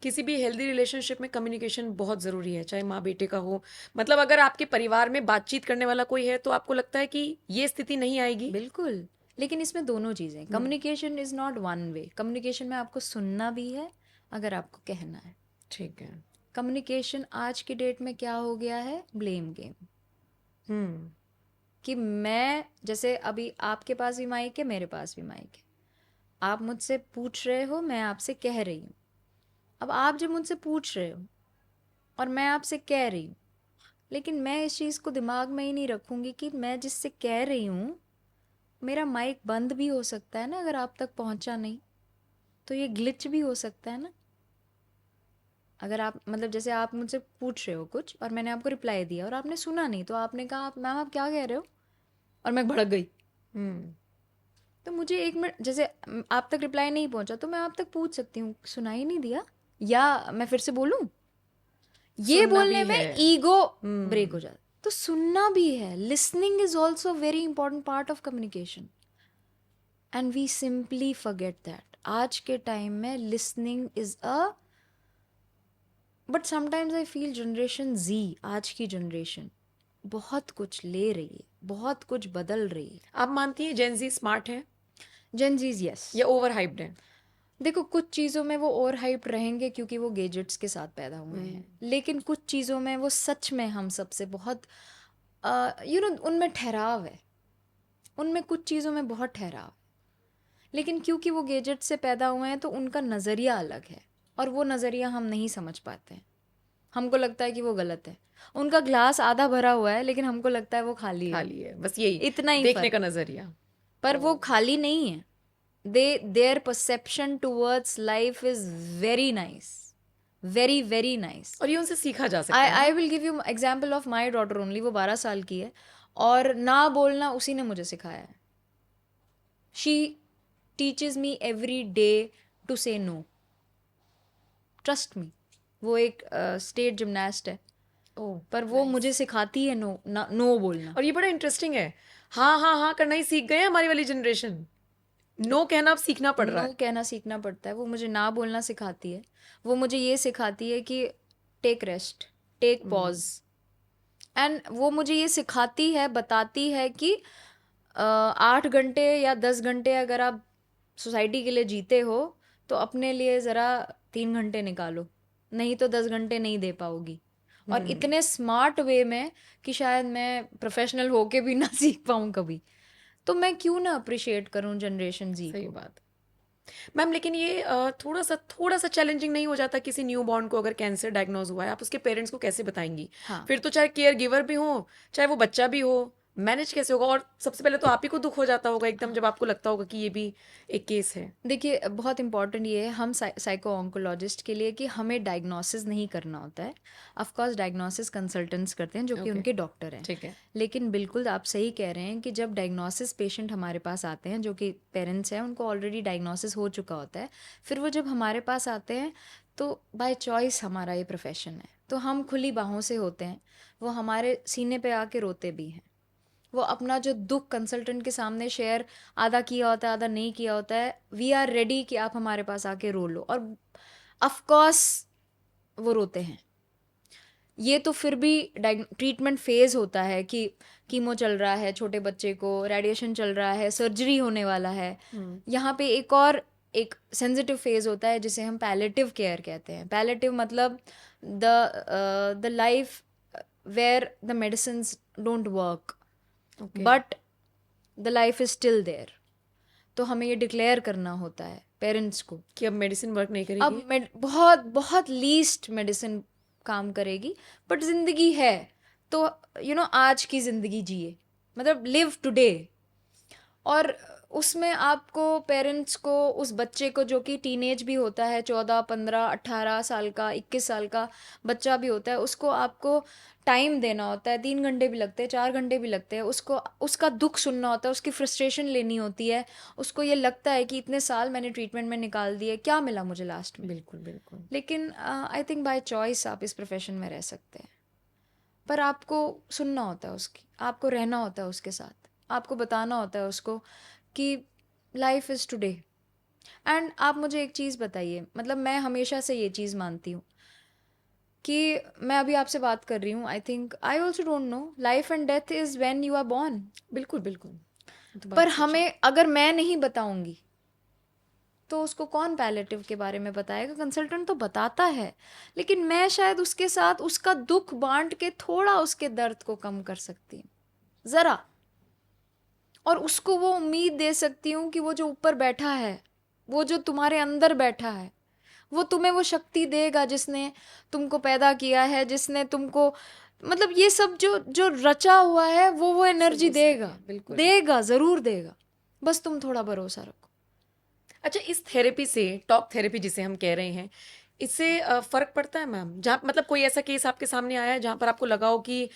किसी भी हेल्दी रिलेशनशिप में कम्युनिकेशन बहुत ज़रूरी है, चाहे माँ बेटे का हो। मतलब अगर आपके परिवार में बातचीत करने वाला कोई है तो आपको लगता है कि ये स्थिति नहीं आएगी। बिल्कुल, लेकिन इसमें दोनों चीज़ें, communication is not one way. Communication में आपको सुनना भी है अगर आपको कहना है। ठीक है। कम्युनिकेशन आज की डेट में क्या हो गया है, ब्लेम गेम। कि मैं, जैसे अभी आपके पास भी माइक है, मेरे पास भी माइक है, आप मुझसे पूछ रहे हो, मैं आपसे कह रही हूँ। अब आप जब मुझसे पूछ रहे हो और मैं आपसे कह रही हूँ, लेकिन मैं इस चीज़ को दिमाग में ही नहीं रखूँगी कि मैं जिससे कह रही हूँ, मेरा माइक बंद भी हो सकता है ना, अगर आप तक पहुँचा नहीं तो ये ग्लिच भी हो सकता है ना। अगर आप, मतलब जैसे आप मुझसे पूछ रहे हो कुछ और मैंने आपको रिप्लाई दिया और आपने सुना नहीं, तो आपने कहा मैम आप क्या कह रहे हो, और मैं भड़क गई। तो मुझे 1 मिनट, जैसे आप तक रिप्लाई नहीं पहुंचा तो मैं आप तक पूछ सकती हूँ, सुनाई नहीं दिया, या मैं फिर से बोलूं। ये बोलने में ईगो ब्रेक हो जाता। तो सुनना भी है, listening is also very important part of communication, and we simply forget that. आज के टाइम में listening is a, but sometimes I feel generation Z, आज की जनरेशन बहुत कुछ ले रही है, बहुत कुछ बदल रही है। आप मानती हैं जेन जी स्मार्ट है? जेन जीज यस, या ओवर हाइप्ड है? देखो कुछ चीज़ों में वो ओवर हाइप रहेंगे क्योंकि वो गैजेट्स के साथ पैदा हुए हैं, लेकिन कुछ चीज़ों में वो सच में हम सबसे बहुत उनमें ठहराव है, उनमें कुछ चीज़ों में बहुत ठहराव है। लेकिन क्योंकि वो गैजेट से पैदा हुए हैं तो उनका नज़रिया अलग है, और वो नज़रिया हम नहीं समझ पाते हैं। हमको लगता है कि वो गलत है। उनका ग्लास आधा भरा हुआ है लेकिन हमको लगता है वो खाली है, बस यही इतना ही देखने फर्क। का नजरिया, पर वो खाली नहीं है। their perception towards life is very nice, very very nice. और ये उनसे सीखा जा सकता है। I will give you example of my daughter only. वो 12 साल की है और ना बोलना उसी ने मुझे सिखाया है। She teaches me every day to say no. Trust me. वो एक स्टेट जिमनास्ट है, पर वो मुझे सिखाती है नो बोलना। और ये बड़ा इंटरेस्टिंग है, हाँ हाँ हाँ करना ही सीख गए हैं हमारी वाली जनरेशन। नो कहना अब सीखना पड़ रहा है। नो कहना सीखना पड़ता है। वो मुझे ना बोलना सिखाती है, वो मुझे ये सिखाती है कि take rest, take pause, and वो मुझे ये सिखाती है, बताती है कि 8 घंटे या 10 घंटे अगर आप सोसाइटी के लिए जीते हो तो अपने लिए ज़रा 3 घंटे निकालो, नहीं तो 10 घंटे नहीं दे पाओगी। और इतने स्मार्ट वे में कि शायद मैं प्रोफेशनल होके भी ना सीख पाऊँ कभी। तो मैं क्यों ना अप्रिशिएट करूं जनरेशन जी सही को। बात। मैम लेकिन ये थोड़ा सा चैलेंजिंग नहीं हो जाता किसी न्यू बॉर्न को अगर कैंसर डायग्नोज हुआ है, आप उसके पेरेंट्स को कैसे बताएंगी? हाँ, फिर तो चाहे केयर गिवर भी हो, चाहे वो बच्चा भी हो, मैनेज कैसे होगा? और सबसे पहले तो आप ही को दुख हो जाता होगा एकदम, जब आपको लगता होगा कि ये भी एक केस है। देखिए बहुत इंपॉर्टेंट ये है हम साइको ऑन्कोलॉजिस्ट के लिए कि हमें डायग्नोसिस नहीं करना होता है। ऑफ कोर्स डायग्नोसिस कंसल्टेंट्स करते हैं जो कि ओके, उनके डॉक्टर हैं। ठीक है। लेकिन बिल्कुल आप सही कह रहे हैं कि जब डायग्नोसिस पेशेंट हमारे पास आते हैं जो कि पेरेंट्स हैं, उनको ऑलरेडी डायग्नोसिस हो चुका होता है, फिर वो जब हमारे पास आते हैं तो बाय चॉइस हमारा ये प्रोफेशन है, तो हम खुली बाहों से होते हैं। वो हमारे सीने पे आके रोते भी हैं। वो अपना जो दुख कंसल्टेंट के सामने शेयर आधा किया होता है, आधा नहीं किया होता है। वी आर रेडी कि आप हमारे पास आके रो लो, और ऑफ कोर्स वो रोते हैं। ये तो फिर भी ट्रीटमेंट फेज होता है कि कीमो चल रहा है, छोटे बच्चे को रेडिएशन चल रहा है, सर्जरी होने वाला है। यहाँ पे एक सेंसिटिव फेज होता है जिसे हम पैलेटिव केयर कहते हैं। पैलेटिव मतलब the life where the medicine don't work okay. But the life is still there. तो हमें ये डिक्लेयर करना होता है पेरेंट्स को कि अब मेडिसिन वर्क नहीं अब करेगी। बहुत बहुत लीस्ट मेडिसिन काम करेगी, बट जिंदगी है तो आज की जिंदगी जिए, मतलब लिव टुडे। और उसमें आपको पेरेंट्स को उस बच्चे को जो कि टीनेज भी होता है, 14 15 18 साल का, 21 साल का बच्चा भी होता है, उसको आपको टाइम देना होता है। 3 घंटे भी लगते हैं, 4 घंटे भी लगते हैं। उसको उसका दुख सुनना होता है, उसकी फ्रस्ट्रेशन लेनी होती है। उसको ये लगता है कि इतने साल मैंने ट्रीटमेंट में निकाल दिए, क्या मिला मुझे लास्ट में। बिल्कुल बिल्कुल। लेकिन आई थिंक बाय चॉइस आप इस प्रोफेशन में रह सकते हैं, पर आपको सुनना होता है उसकी, आपको रहना होता है उसके साथ, आपको बताना होता है उसको कि लाइफ इज़ टुडे। एंड आप मुझे एक चीज़ बताइए, मतलब मैं हमेशा से ये चीज़ मानती हूँ कि मैं अभी आपसे बात कर रही हूँ, I think I also don't know life and death is when you are born. बिल्कुल बिल्कुल, ये तो पर बात सच है। हमें अगर मैं नहीं बताऊंगी तो उसको कौन पैलेटिव के बारे में बताएगा? कंसल्टेंट तो बताता है, लेकिन मैं शायद उसके साथ उसका दुख बांट के थोड़ा उसके दर्द को कम कर सकती हूँ, ज़रा। और उसको वो उम्मीद दे सकती हूँ कि वो जो ऊपर बैठा है, वो जो तुम्हारे अंदर बैठा है, वो तुम्हें वो शक्ति देगा जिसने तुमको पैदा किया है, जिसने तुमको, मतलब ये सब जो जो रचा हुआ है, वो एनर्जी सब उसके देगा। लिए, बिल्कुल। देगा, ज़रूर देगा। बस तुम थोड़ा भरोसा रखो। अच्छा, इस थेरेपी से, टॉक थेरेपी जिसे हम कह रहे हैं, इससे फर्क पड़ता है मैम? जहाँ मतलब कोई ऐसा केस आपके सामने आया है जहाँ पर आपको लगा हो कि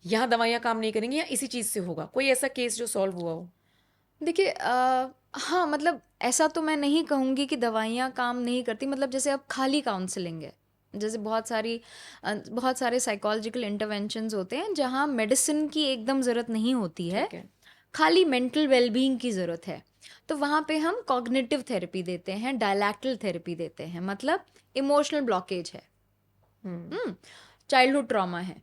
यहाँ दवाइयाँ काम नहीं करेंगी या इसी चीज़ से होगा? कोई ऐसा केस जो सॉल्व हुआ हो? देखिए हाँ, मतलब ऐसा तो मैं नहीं कहूँगी कि दवाइयाँ काम नहीं करती। मतलब जैसे अब खाली काउंसलिंग है, जैसे बहुत सारे साइकोलॉजिकल इंटरवेंशंस होते हैं जहाँ मेडिसिन की एकदम ज़रूरत नहीं होती है, ठीक है। खाली मेंटल वेलबींग की ज़रूरत है। तो वहाँ पे हम कॉग्निटिव थेरेपी देते हैं, डायलैक्टल थेरेपी देते हैं। मतलब इमोशनल ब्लॉकेज है, चाइल्डहुड ट्रॉमा है।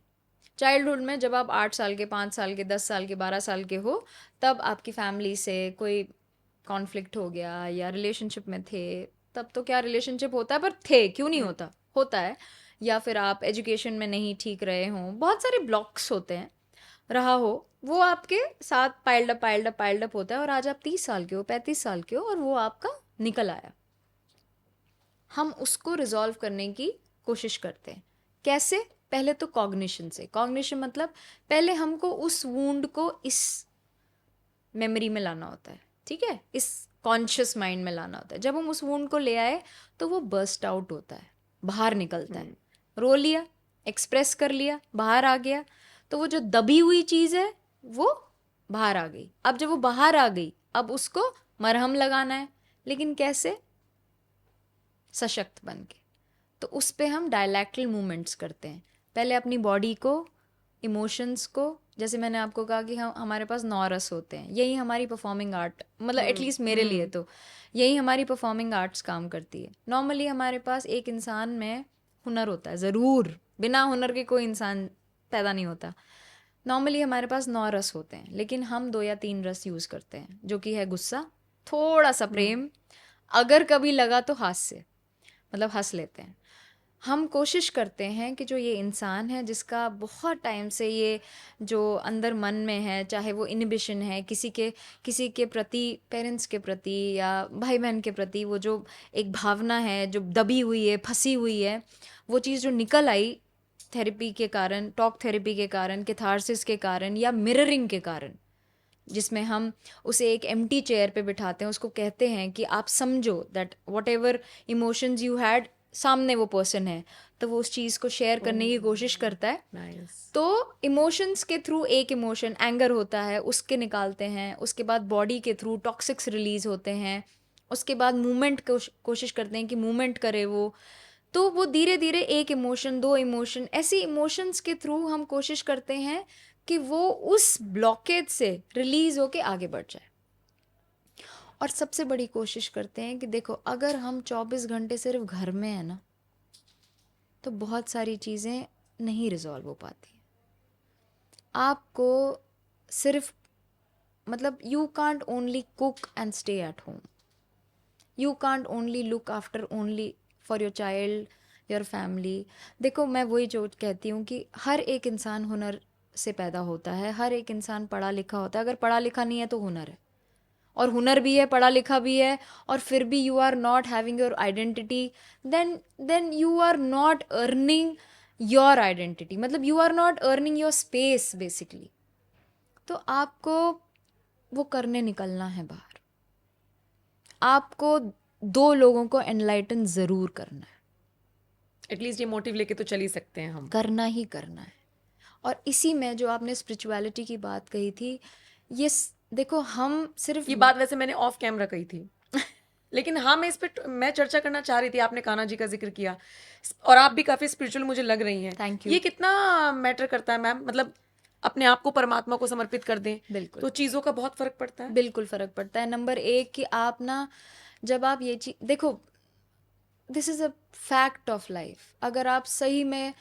चाइल्डहुड में जब आप 8 साल के, 5 साल के, 10 साल के, 12 साल के हो, तब आपकी फैमिली से कोई कॉन्फ्लिक्ट हो गया या रिलेशनशिप में थे, तब तो क्या रिलेशनशिप होता है, पर थे क्यों नहीं होता, होता है। या फिर आप एजुकेशन में नहीं ठीक रहे हों, बहुत सारे ब्लॉक्स होते हैं, रहा हो, वो आपके साथ पाइल्ड अप होता है, और आज आप 30 साल के हो, 35 साल के हो, और वो आपका निकल आया। हम उसको रिजॉल्व करने की कोशिश करते हैं। कैसे? पहले तो कॉग्निशन से। कॉग्निशन मतलब पहले हमको उस वूंड को इस मेमोरी में लाना होता है, ठीक है, इस कॉन्शियस माइंड में लाना होता है। जब हम उस वूंड को ले आए तो वो बर्स्ट आउट होता है, बाहर निकलता है। रो लिया, एक्सप्रेस कर लिया, बाहर आ गया, तो वो जो दबी हुई चीज़ है वो बाहर आ गई। अब जब वो बाहर आ गई, अब उसको मरहम लगाना है, लेकिन कैसे? सशक्त बन के। तो उस पे हम डायलैक्टल मूवमेंट्स करते हैं। पहले अपनी बॉडी को, इमोशंस को, जैसे मैंने आपको कहा कि हम हमारे पास 9 रस होते हैं, यही हमारी परफॉर्मिंग आर्ट, मतलब एटलीस्ट मेरे लिए तो यही हमारी परफॉर्मिंग आर्ट्स काम करती है। नॉर्मली हमारे पास एक इंसान में हुनर होता है, ज़रूर, बिना हुनर के कोई इंसान पैदा नहीं होता। नॉर्मली हमारे पास 9 रस होते हैं, लेकिन हम 2 या 3 रस यूज़ करते हैं, जो कि है गुस्सा, थोड़ा सा प्रेम, अगर कभी लगा तो हास्य, मतलब हंस लेते हैं। हम कोशिश करते हैं कि जो ये इंसान है जिसका बहुत टाइम से ये जो अंदर मन में है, चाहे वो इनहिबिशन है किसी के प्रति, पेरेंट्स के प्रति या भाई बहन के प्रति, वो जो एक भावना है जो दबी हुई है, फंसी हुई है, वो चीज़ जो निकल आई थेरेपी के कारण, टॉक थेरेपी के कारण, कैथारसिस के कारण या मिररिंग के कारण, जिसमें हम उसे एक एम्प्टी चेयर पे बिठाते हैं, उसको कहते हैं कि आप समझो that what ever emotions you had, सामने वो पर्सन है, तो वो उस चीज़ को शेयर करने की कोशिश करता है। नाइस। तो इमोशंस के थ्रू एक इमोशन एंगर होता है, उसके निकालते हैं, उसके बाद बॉडी के थ्रू टॉक्सिक्स रिलीज होते हैं, उसके बाद मूवमेंट कोशिश करते हैं कि मूवमेंट करे वो, तो वो धीरे धीरे एक इमोशन, दो इमोशन, ऐसी इमोशंस के थ्रू हम कोशिश करते हैं कि वो उस ब्लॉकेज से रिलीज होके आगे बढ़ जाए। और सबसे बड़ी कोशिश करते हैं कि देखो, अगर हम 24 घंटे सिर्फ घर में है ना, तो बहुत सारी चीज़ें नहीं रिजॉल्व हो पाती। आपको सिर्फ, मतलब you can't only cook and stay at home, you can't only look after only for your child, your family. देखो, मैं वही जो कहती हूँ कि हर एक इंसान हुनर से पैदा होता है, हर एक इंसान पढ़ा लिखा होता है। अगर पढ़ा लिखा नहीं है तो हुनर है, और हुनर भी है, पढ़ा लिखा भी है, और फिर भी you are not having your identity, then you are not earning your identity, मतलब you are not earning your space basically. तो आपको वो करने निकलना है बाहर, आपको दो लोगों को एनलाइटन ज़रूर करना है, एटलीस्ट ये मोटिव लेके तो चल ही सकते हैं हम। करना ही करना है। और इसी में जो आपने स्पिरिचुअलिटी की बात कही थी, ये देखो, हम सिर्फ ये बात वैसे मैंने ऑफ कैमरा कही थी लेकिन हाँ, मैं इस पे मैं चर्चा करना चाह रही थी। आपने कान्हा जी का जिक्र किया और आप भी काफी स्पिरिचुअल मुझे लग रही हैं। Thank you. ये कितना मैटर करता है मैम? मतलब अपने आप को परमात्मा को समर्पित कर दें बिल्कुल, तो चीजों का बहुत फर्क पड़ता है। बिल्कुल फ़र्क पड़ता है। नंबर एक कि आप ना, जब आप ये चीज़ देखो, this is a fact of life. अगर आप सही में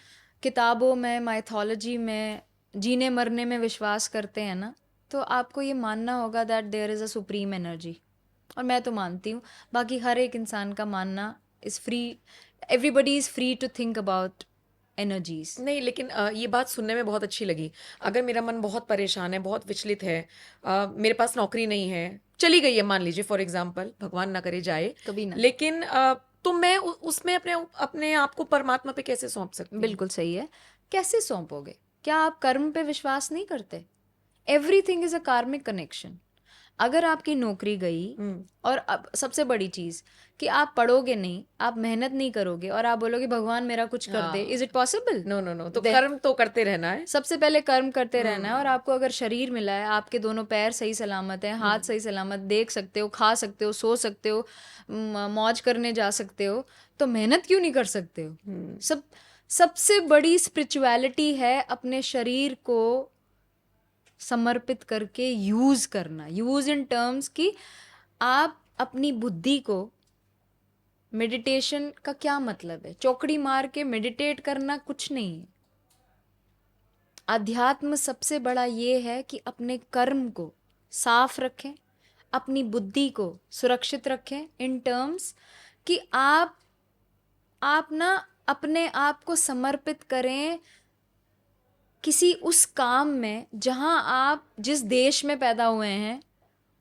किताबों में, माइथोलॉजी में, जीने मरने में विश्वास करते हैं ना, तो आपको ये मानना होगा that there is a supreme energy. और मैं तो मानती हूँ, बाकी हर एक इंसान का मानना is free, everybody is free to think about energies. नहीं, लेकिन ये बात सुनने में बहुत अच्छी लगी। अगर मेरा मन बहुत परेशान है, बहुत विचलित है, मेरे पास नौकरी नहीं है, चली गई है मान लीजिए फॉर एग्जाम्पल, भगवान ना करे जाए, कभी ना। लेकिन तो मैं उसमें अपने आप को परमात्मा पे कैसे सौंप सकती हूँ? बिल्कुल सही है। कैसे सौंपोगे? क्या आप कर्म पे विश्वास नहीं करते? Everything is a karmic connection. अगर आपकी नौकरी गई, और अब सबसे बड़ी चीज कि आप पढ़ोगे नहीं, आप मेहनत नहीं करोगे, और आप बोलोगे भगवान मेरा कुछ कर दे, is it possible? No no no, तो कर्म तो करते रहना है। सबसे पहले कर्म करते रहना है। और आपको अगर शरीर मिला है, आपके दोनों पैर सही सलामत हैं, हाथ सही सलामत, देख सकते हो, खा सकते हो, सो सकते हो, मौज करने जा सकते हो, तो मेहनत क्यों नहीं कर सकते हो? सबसे बड़ी स्पिरिचुअलिटी है अपने शरीर को समर्पित करके यूज करना। यूज इन टर्म्स कि आप अपनी बुद्धि को, मेडिटेशन का क्या मतलब है? चौकड़ी मार के मेडिटेट करना कुछ नहीं है। अध्यात्म सबसे बड़ा ये है कि अपने कर्म को साफ रखें, अपनी बुद्धि को सुरक्षित रखें, इन टर्म्स कि आप ना अपने आप को समर्पित करें किसी उस काम में जहां आप जिस देश में पैदा हुए हैं,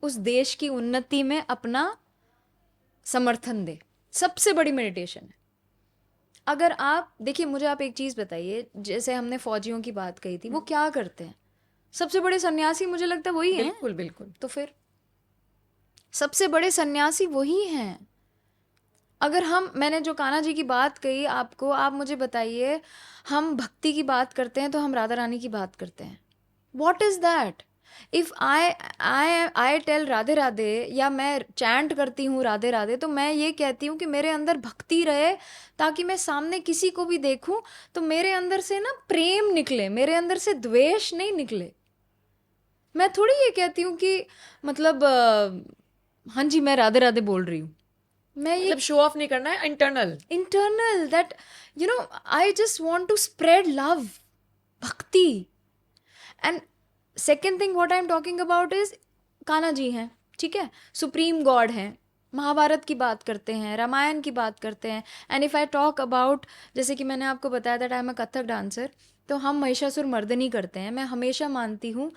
उस देश की उन्नति में अपना समर्थन दे। सबसे बड़ी मेडिटेशन है। अगर आप देखिए, मुझे आप एक चीज़ बताइए, जैसे हमने फौजियों की बात कही थी, वो क्या करते हैं? सबसे बड़े सन्यासी मुझे लगता है वही हैं। बिल्कुल बिल्कुल। तो फिर सबसे बड़े सन्यासी वही हैं। अगर मैंने जो कान्हा जी की बात कही आपको, आप मुझे बताइए, हम भक्ति की बात करते हैं तो हम राधा रानी की बात करते हैं। What is that? If I tell Radhe Radhe, या मैं चैंट करती हूँ राधे राधे, तो मैं ये कहती हूँ कि मेरे अंदर भक्ति रहे, ताकि मैं सामने किसी को भी देखूं तो मेरे अंदर से ना प्रेम निकले, मेरे अंदर से द्वेष नहीं निकले। मैं थोड़ी ये कहती हूँ कि मतलब हाँ जी मैं राधे राधे बोल रही हूँ। मैं ये मतलब शो ऑफ नहीं करना है, internal that you know I just want to spread love, भक्ति। And second thing what I am talking about is, Kanha ji हैं, ठीक है, सुप्रीम गॉड हैं, महाभारत की बात करते हैं, रामायण की बात करते हैं। And if I talk about, जैसे कि मैंने आपको बताया that I am a Kathak dancer, तो हम महिषासुर मर्दनी करते हैं। मैं हमेशा मानती हूँ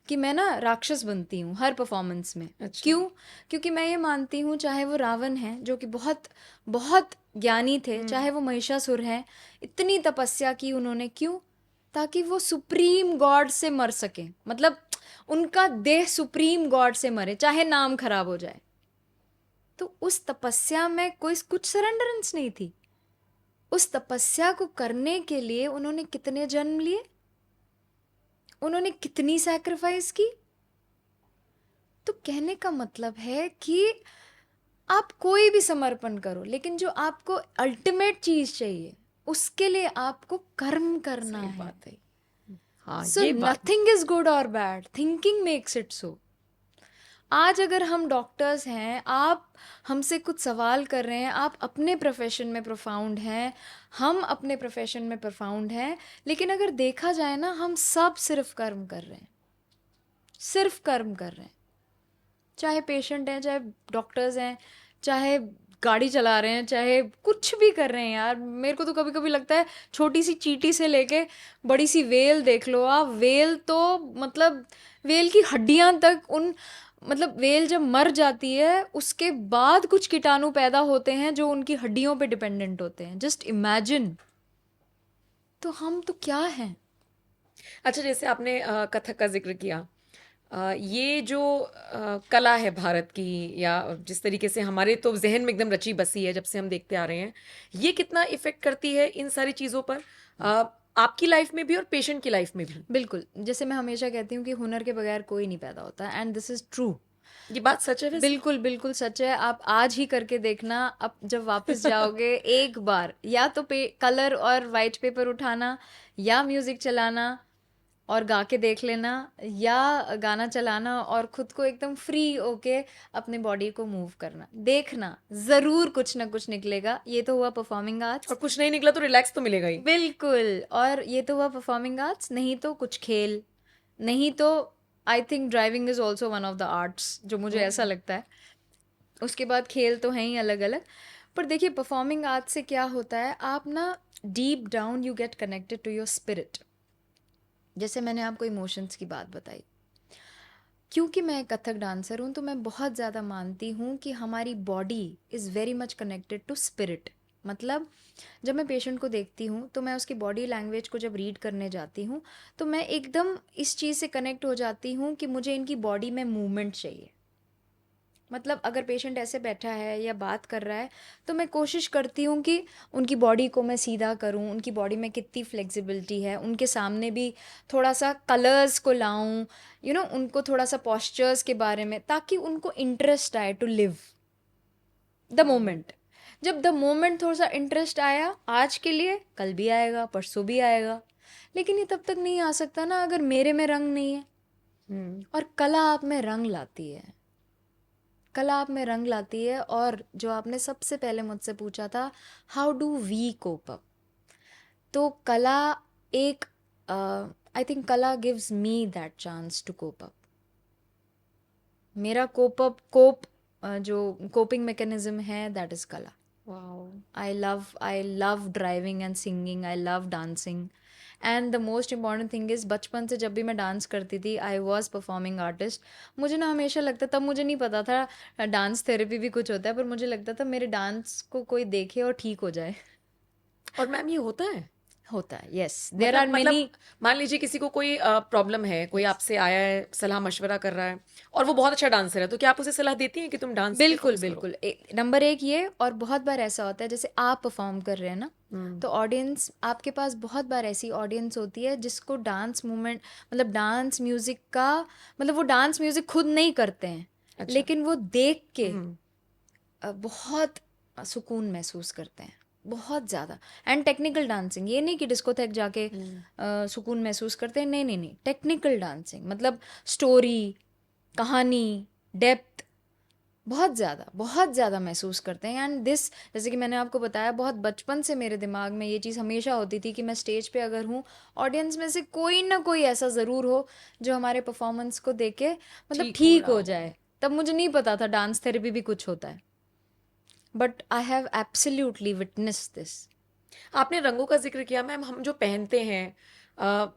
कि मैं ना राक्षस बनती हूँ हर परफॉर्मेंस में। अच्छा। क्यों? क्योंकि मैं ये मानती हूँ, चाहे वो रावण है जो कि बहुत बहुत ज्ञानी थे, चाहे वो महिषासुर है, इतनी तपस्या की उन्होंने, क्यों? ताकि वो सुप्रीम गॉड से मर सके, मतलब उनका देह सुप्रीम गॉड से मरे, चाहे नाम खराब हो जाए। तो उस तपस्या में कोई कुछ सरेंडरेंस नहीं थी। उस तपस्या को करने के लिए उन्होंने कितने जन्म लिए, उन्होंने कितनी सैक्रिफाइस की। तो कहने का मतलब है कि आप कोई भी समर्पण करो, लेकिन जो आपको अल्टीमेट चीज चाहिए उसके लिए आपको कर्म करना सही है। बात है। हाँ, सो ये बात नथिंग इज गुड और bad, thinking makes it so. आज अगर हम डॉक्टर्स हैं, आप हमसे कुछ सवाल कर रहे हैं, आप अपने प्रोफेशन में प्रोफाउंड हैं, हम अपने प्रोफेशन में प्रोफाउंड हैं, लेकिन अगर देखा जाए ना, हम सब सिर्फ कर्म कर रहे हैं, सिर्फ कर्म कर रहे हैं। चाहे पेशेंट हैं, चाहे डॉक्टर्स हैं, चाहे गाड़ी चला रहे हैं, चाहे कुछ भी कर रहे हैं। यार मेरे को तो कभी कभी लगता है, छोटी सी चींटी से लेके बड़ी सी वेल देख लो आप, वेल तो मतलब वेल की हड्डियां तक उन, मतलब वेल जब मर जाती है उसके बाद कुछ कीटाणु पैदा होते हैं जो उनकी हड्डियों पे डिपेंडेंट होते हैं। Just imagine. तो हम तो क्या हैं? अच्छा, जैसे आपने कथक का जिक्र किया, ये जो कला है भारत की, या जिस तरीके से हमारे तो जहन में एकदम रची बसी है जब से हम देखते आ रहे हैं, ये कितना इफेक्ट करती है इन सारी चीज़ों पर, आपकी लाइफ में भी और पेशेंट की लाइफ में भी? बिल्कुल, जैसे मैं हमेशा कहती हूँ कि हुनर के बगैर कोई नहीं पैदा होता, एंड दिस इज ट्रू। ये बात सच है वैसे? बिल्कुल बिल्कुल सच है। आप आज ही करके देखना, अब जब वापस जाओगे एक बार या तो कलर और वाइट पेपर उठाना, या म्यूजिक चलाना और गा के देख लेना, या गाना चलाना और खुद को एकदम फ्री होके अपने बॉडी को मूव करना, देखना जरूर कुछ ना कुछ निकलेगा। ये तो हुआ परफॉर्मिंग आर्ट्स। और कुछ नहीं निकला तो रिलैक्स तो मिलेगा ही। बिल्कुल, और ये तो हुआ परफॉर्मिंग आर्ट्स, नहीं तो कुछ खेल, नहीं तो I think driving is also one of the arts, जो मुझे ऐसा लगता है। उसके बाद खेल तो हैं ही अलग अलग। पर देखिए, परफॉर्मिंग आर्ट से क्या होता है, आप ना deep down you get connected to your spirit. जैसे मैंने आपको इमोशंस की बात बताई, क्योंकि मैं एक कथक डांसर हूँ तो मैं बहुत ज़्यादा मानती हूँ कि हमारी body is very much connected to spirit. मतलब जब मैं पेशेंट को देखती हूँ तो मैं उसकी बॉडी लैंग्वेज को जब रीड करने जाती हूँ तो मैं एकदम इस चीज़ से कनेक्ट हो जाती हूँ कि मुझे इनकी बॉडी में मूवमेंट चाहिए। मतलब अगर पेशेंट ऐसे बैठा है या बात कर रहा है तो मैं कोशिश करती हूँ कि उनकी बॉडी को मैं सीधा करूँ, उनकी बॉडी में कितनी फ्लेक्सिबिलिटी है, उनके सामने भी थोड़ा सा कलर्स को लाऊं, उनको थोड़ा सा पॉस्चर्स के बारे में, ताकि उनको इंटरेस्ट आए टू लिव द मोमेंट। जब द मोमेंट थोड़ा सा इंटरेस्ट आया, आज के लिए कल भी आएगा, परसों भी आएगा, लेकिन ये तब तक नहीं आ सकता ना अगर मेरे में रंग नहीं है। और कला आप में रंग लाती है, कला आप में रंग लाती है। और जो आपने सबसे पहले मुझसे पूछा था, how do we cope up, तो कला एक, आई थिंक कला gives me that chance to cope up. मेरा जो कोपिंग मैकेनिज्म है, दैट इज कला। Wow. I love driving and singing, I love dancing, and the most important thing is, बचपन से जब भी मैं डांस करती थी, आई वॉज परफॉर्मिंग आर्टिस्ट। मुझे ना हमेशा लगता, तब मुझे नहीं पता था डांस थेरेपी भी कुछ होता है, पर मुझे लगता था मेरे डांस को कोई देखे और ठीक हो जाए। और मैम, ये होता है? होता है, यस, देयर आर मेनी। मान लीजिए किसी को कोई प्रॉब्लम है, कोई आपसे आया है, सलाह मशवरा कर रहा है, और वो बहुत अच्छा डांसर है, तो क्या आप उसे सलाह देती हैं कि तुम डांस पे बिल्कुल focus करो? बिल्कुल, नंबर एक ये। और बहुत बार ऐसा होता है, जैसे आप परफॉर्म कर रहे हैं ना, तो ऑडियंस, आपके पास बहुत बार ऐसी ऑडियंस होती है जिसको डांस मूवमेंट, मतलब डांस म्यूजिक का, मतलब वो डांस म्यूजिक खुद नहीं करते हैं, अच्छा। लेकिन वो देख के बहुत सुकून महसूस करते हैं, बहुत ज़्यादा। एंड टेक्निकल डांसिंग, ये नहीं कि डिस्कोथेक जाके सुकून महसूस करते हैं, नहीं नहीं नहीं, टेक्निकल डांसिंग मतलब स्टोरी, कहानी, डेप्थ, बहुत ज़्यादा महसूस करते हैं। एंड दिस, जैसे कि मैंने आपको बताया, बहुत बचपन से मेरे दिमाग में ये चीज़ हमेशा होती थी कि मैं स्टेज पे अगर हूँ, ऑडियंस में से कोई ना कोई ऐसा ज़रूर हो जो हमारे परफॉर्मेंस को देख के मतलब ठीक हो जाए। तब मुझे नहीं पता था डांस थेरेपी भी कुछ होता है। But I have absolutely witnessed this. आपने रंगों का जिक्र किया मैम, हम जो पहनते हैं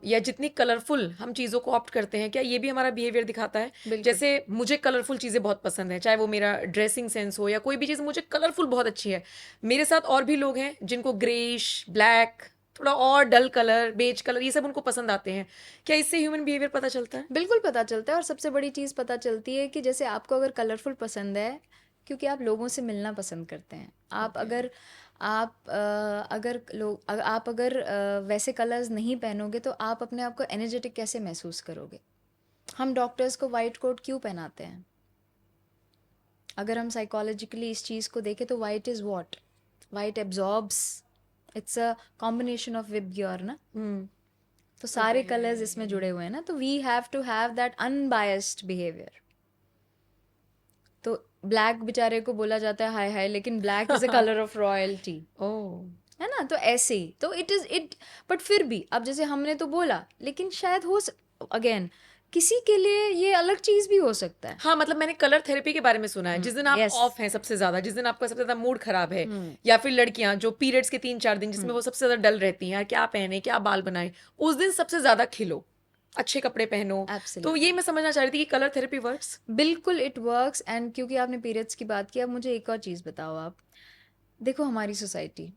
या जितनी कलरफुल हम चीज़ों को ऑप्ट करते हैं, क्या ये भी हमारा बिहेवियर दिखाता है? बिल्कुल। जैसे मुझे कलरफुल चीज़ें बहुत पसंद है, चाहे वो मेरा ड्रेसिंग सेंस हो या कोई भी चीज़ मुझे कलरफुल बहुत अच्छी है। मेरे साथ और भी लोग हैं जिनको ग्रेइश, ब्लैक, थोड़ा और डल कलर, बेज कलर, ये सब उनको पसंद आते हैं। क्या इससे ह्यूमन बिहेवियर पता चलता है? बिल्कुल पता चलता है। और सबसे बड़ी चीज़ पता चलती है कि जैसे आपको अगर कलरफुल पसंद है, क्योंकि आप लोगों से मिलना पसंद करते हैं। आप अगर वैसे कलर्स नहीं पहनोगे तो आप अपने आप को एनर्जेटिक कैसे महसूस करोगे? हम डॉक्टर्स को वाइट कोट क्यों पहनाते हैं? अगर हम साइकोलॉजिकली इस चीज़ को देखें तो white is what? White absorbs, it's a combination of VIBGYOR ना। तो सारे कलर्स इसमें जुड़े हुए हैं ना, तो we have to have that unbiased behaviour. तो ब्लैक बेचारे को बोला जाता है हाय हाय, लेकिन black is a colour of royalty, oh, है ना। तो ऐसे ही तो इट बट फिर भी अब जैसे हमने तो बोला, लेकिन शायद अगेन किसी के लिए ये अलग चीज भी हो सकता है। हाँ, मतलब मैंने कलर थेरेपी के बारे में सुना है। जिस दिन आप yes. ऑफ हैं सबसे ज्यादा, जिस दिन आपका सबसे ज्यादा मूड खराब है, या फिर लड़कियां जो पीरियड्स के 3-4 दिन जिसमें वो सबसे ज्यादा डल रहती हैं, यार क्या पहने, क्या बाल बनाए, उस दिन सबसे ज्यादा खिलो, अच्छे कपड़े पहनो। तो ये मैं समझना चाह रही थी कि कलर थेरेपी वर्क्स। बिल्कुल इट वर्क्स। एंड क्योंकि आपने पीरियड्स की बात की, अब मुझे एक और चीज़ बताओ। आप देखो हमारी सोसाइटी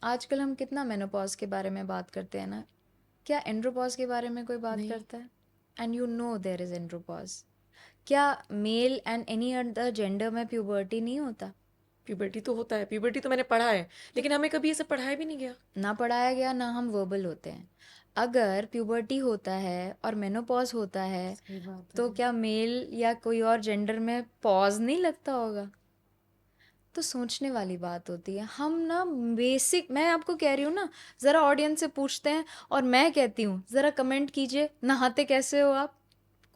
आजकल, हम कितना मेनोपॉज के बारे में बात करते हैं ना, क्या एंड्रोपॉज के बारे में कोई बात करता है? And you know there is andropause. क्या male and any other gender में प्यूबर्टी नहीं होता? प्यूबर्टी तो होता है, प्यूबर्टी तो मैंने पढ़ा है, लेकिन हमें कभी ये सब पढ़ाया भी नहीं गया। ना पढ़ाया गया, ना हम वर्बल होते हैं। अगर प्यूबर्टी होता है और मेनोपॉज होता है, तो क्या मेल या कोई और जेंडर में पॉज नहीं लगता होगा? तो सोचने वाली बात होती है। हम ना बेसिक, मैं आपको कह रही हूँ ना, ज़रा ऑडियंस से पूछते हैं और मैं कहती हूँ ज़रा कमेंट कीजिए, नहाते कैसे हो आप?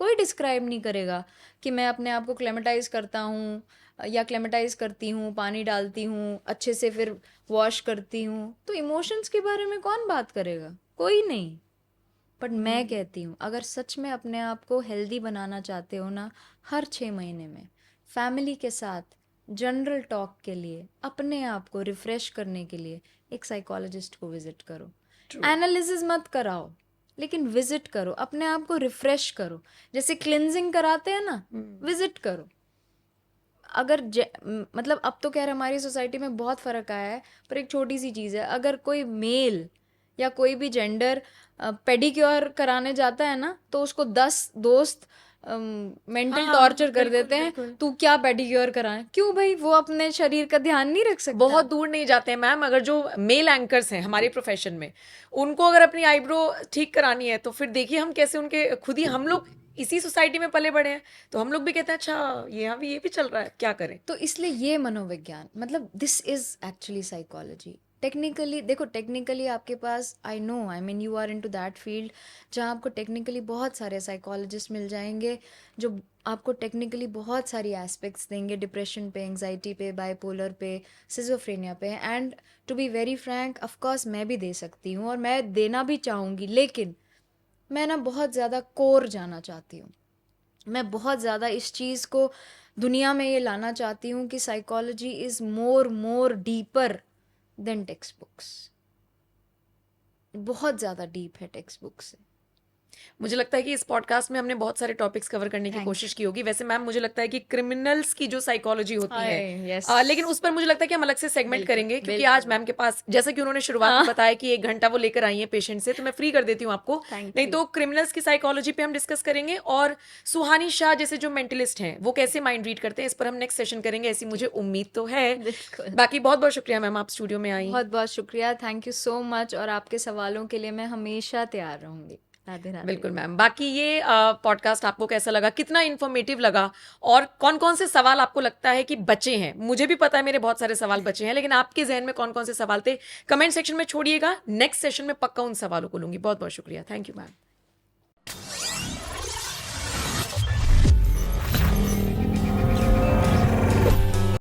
कोई डिस्क्राइब नहीं करेगा कि मैं अपने आप को क्लेमेटाइज करता हूँ या क्लेमेटाइज करती हूँ, पानी डालती हूँ, अच्छे से फिर वॉश करती हूँ। तो इमोशंस के बारे में कौन बात करेगा? कोई नहीं। बट मैं कहती हूँ अगर सच में अपने आप को हेल्दी बनाना चाहते हो ना, हर 6 महीने में फैमिली के साथ जनरल टॉक के लिए, अपने आप को रिफ्रेश करने के लिए एक साइकोलॉजिस्ट को विजिट करो। एनालिसिस मत कराओ, लेकिन विजिट करो, अपने आप को रिफ्रेश करो। जैसे क्लिनजिंग कराते हैं ना, विजिट करो। अगर मतलब अब तो कह रहे हमारी सोसाइटी में बहुत फ़र्क आया है, पर एक छोटी सी चीज़ है, अगर कोई मेल या कोई भी जेंडर पेडिक्योर कराने जाता है ना, तो उसको 10 दोस्त मेंटल टॉर्चर कर देते हैं, तू क्या पेडिक्योर कराएं? क्यों भाई? वो अपने शरीर का ध्यान नहीं रख सकता। बहुत दूर नहीं जाते हैं मैम, अगर जो मेल एंकर्स हैं हमारे प्रोफेशन में, उनको अगर अपनी आईब्रो ठीक करानी है तो फिर देखिए हम कैसे उनके, खुद ही हम लोग इसी सोसाइटी में पले बड़े हैं, तो हम लोग भी कहते हैं अच्छा यहाँ भी ये भी चल रहा है, क्या करें। तो इसलिए ये मनोविज्ञान, मतलब this is actually psychology. Technically देखो, टेक्निकली आपके पास, I know, I mean you are into that field जहाँ आपको टेक्निकली बहुत सारे साइकोलॉजिस्ट मिल जाएंगे जो आपको टेक्निकली बहुत सारी एस्पेक्ट्स देंगे, डिप्रेशन पे, एंग्जाइटी पे, बाइपोलर पे, सिजोफ्रेनिया पे। And to be very frank, of course मैं भी दे सकती हूँ और मैं देना भी चाहूँगी, लेकिन मैं ना बहुत ज़्यादा कोर जाना चाहती हूँ। मैं बहुत ज़्यादा इस चीज़ को दुनिया में ये लाना चाहती हूँ कि psychology is more deeper than text books. बहुत ज़्यादा डीप है टेक्स्ट बुक से। मुझे लगता है कि इस पॉडकास्ट में हमने बहुत सारे टॉपिक्स कवर करने की कोशिश की होगी। वैसे मैम मुझे लगता है कि क्रिमिनल्स की जो साइकोलॉजी होती है, लेकिन उस पर मुझे लगता है कि हम अलग से सेगमेंट करेंगे, क्योंकि आज मैम के पास, जैसा कि उन्होंने शुरुआत में बताया कि 1 घंटा वो लेकर आई है पेशेंट से, तो मैं फ्री कर देती हूँ आपको। नहीं तो क्रिमिनल्स की साइकोलॉजी पे हम डिस्कस करेंगे, और सुहानी शाह जैसे जो मेंटलिस्ट हैं वो कैसे माइंड रीड करते हैं, इस पर हम नेक्स्ट सेशन करेंगे, ऐसी मुझे उम्मीद तो है। बाकी बहुत बहुत शुक्रिया मैम, आप स्टूडियो में आई। बहुत बहुत शुक्रिया, थैंक यू सो मच। और आपके सवालों के लिए मैं हमेशा तैयार रहूंगी। राधे राधे। बिल्कुल मैम। बाकी ये पॉडकास्ट आपको कैसा लगा, कितना इन्फॉर्मेटिव लगा, और कौन कौन से सवाल आपको लगता है कि बचे हैं? मुझे भी पता है मेरे बहुत सारे सवाल बचे हैं, लेकिन आपके जहन में कौन कौन से सवाल थे, कमेंट सेक्शन में छोड़िएगा। नेक्स्ट सेशन में पक्का उन सवालों को लूंगी। बहुत बहुत शुक्रिया, थैंक यू मैम।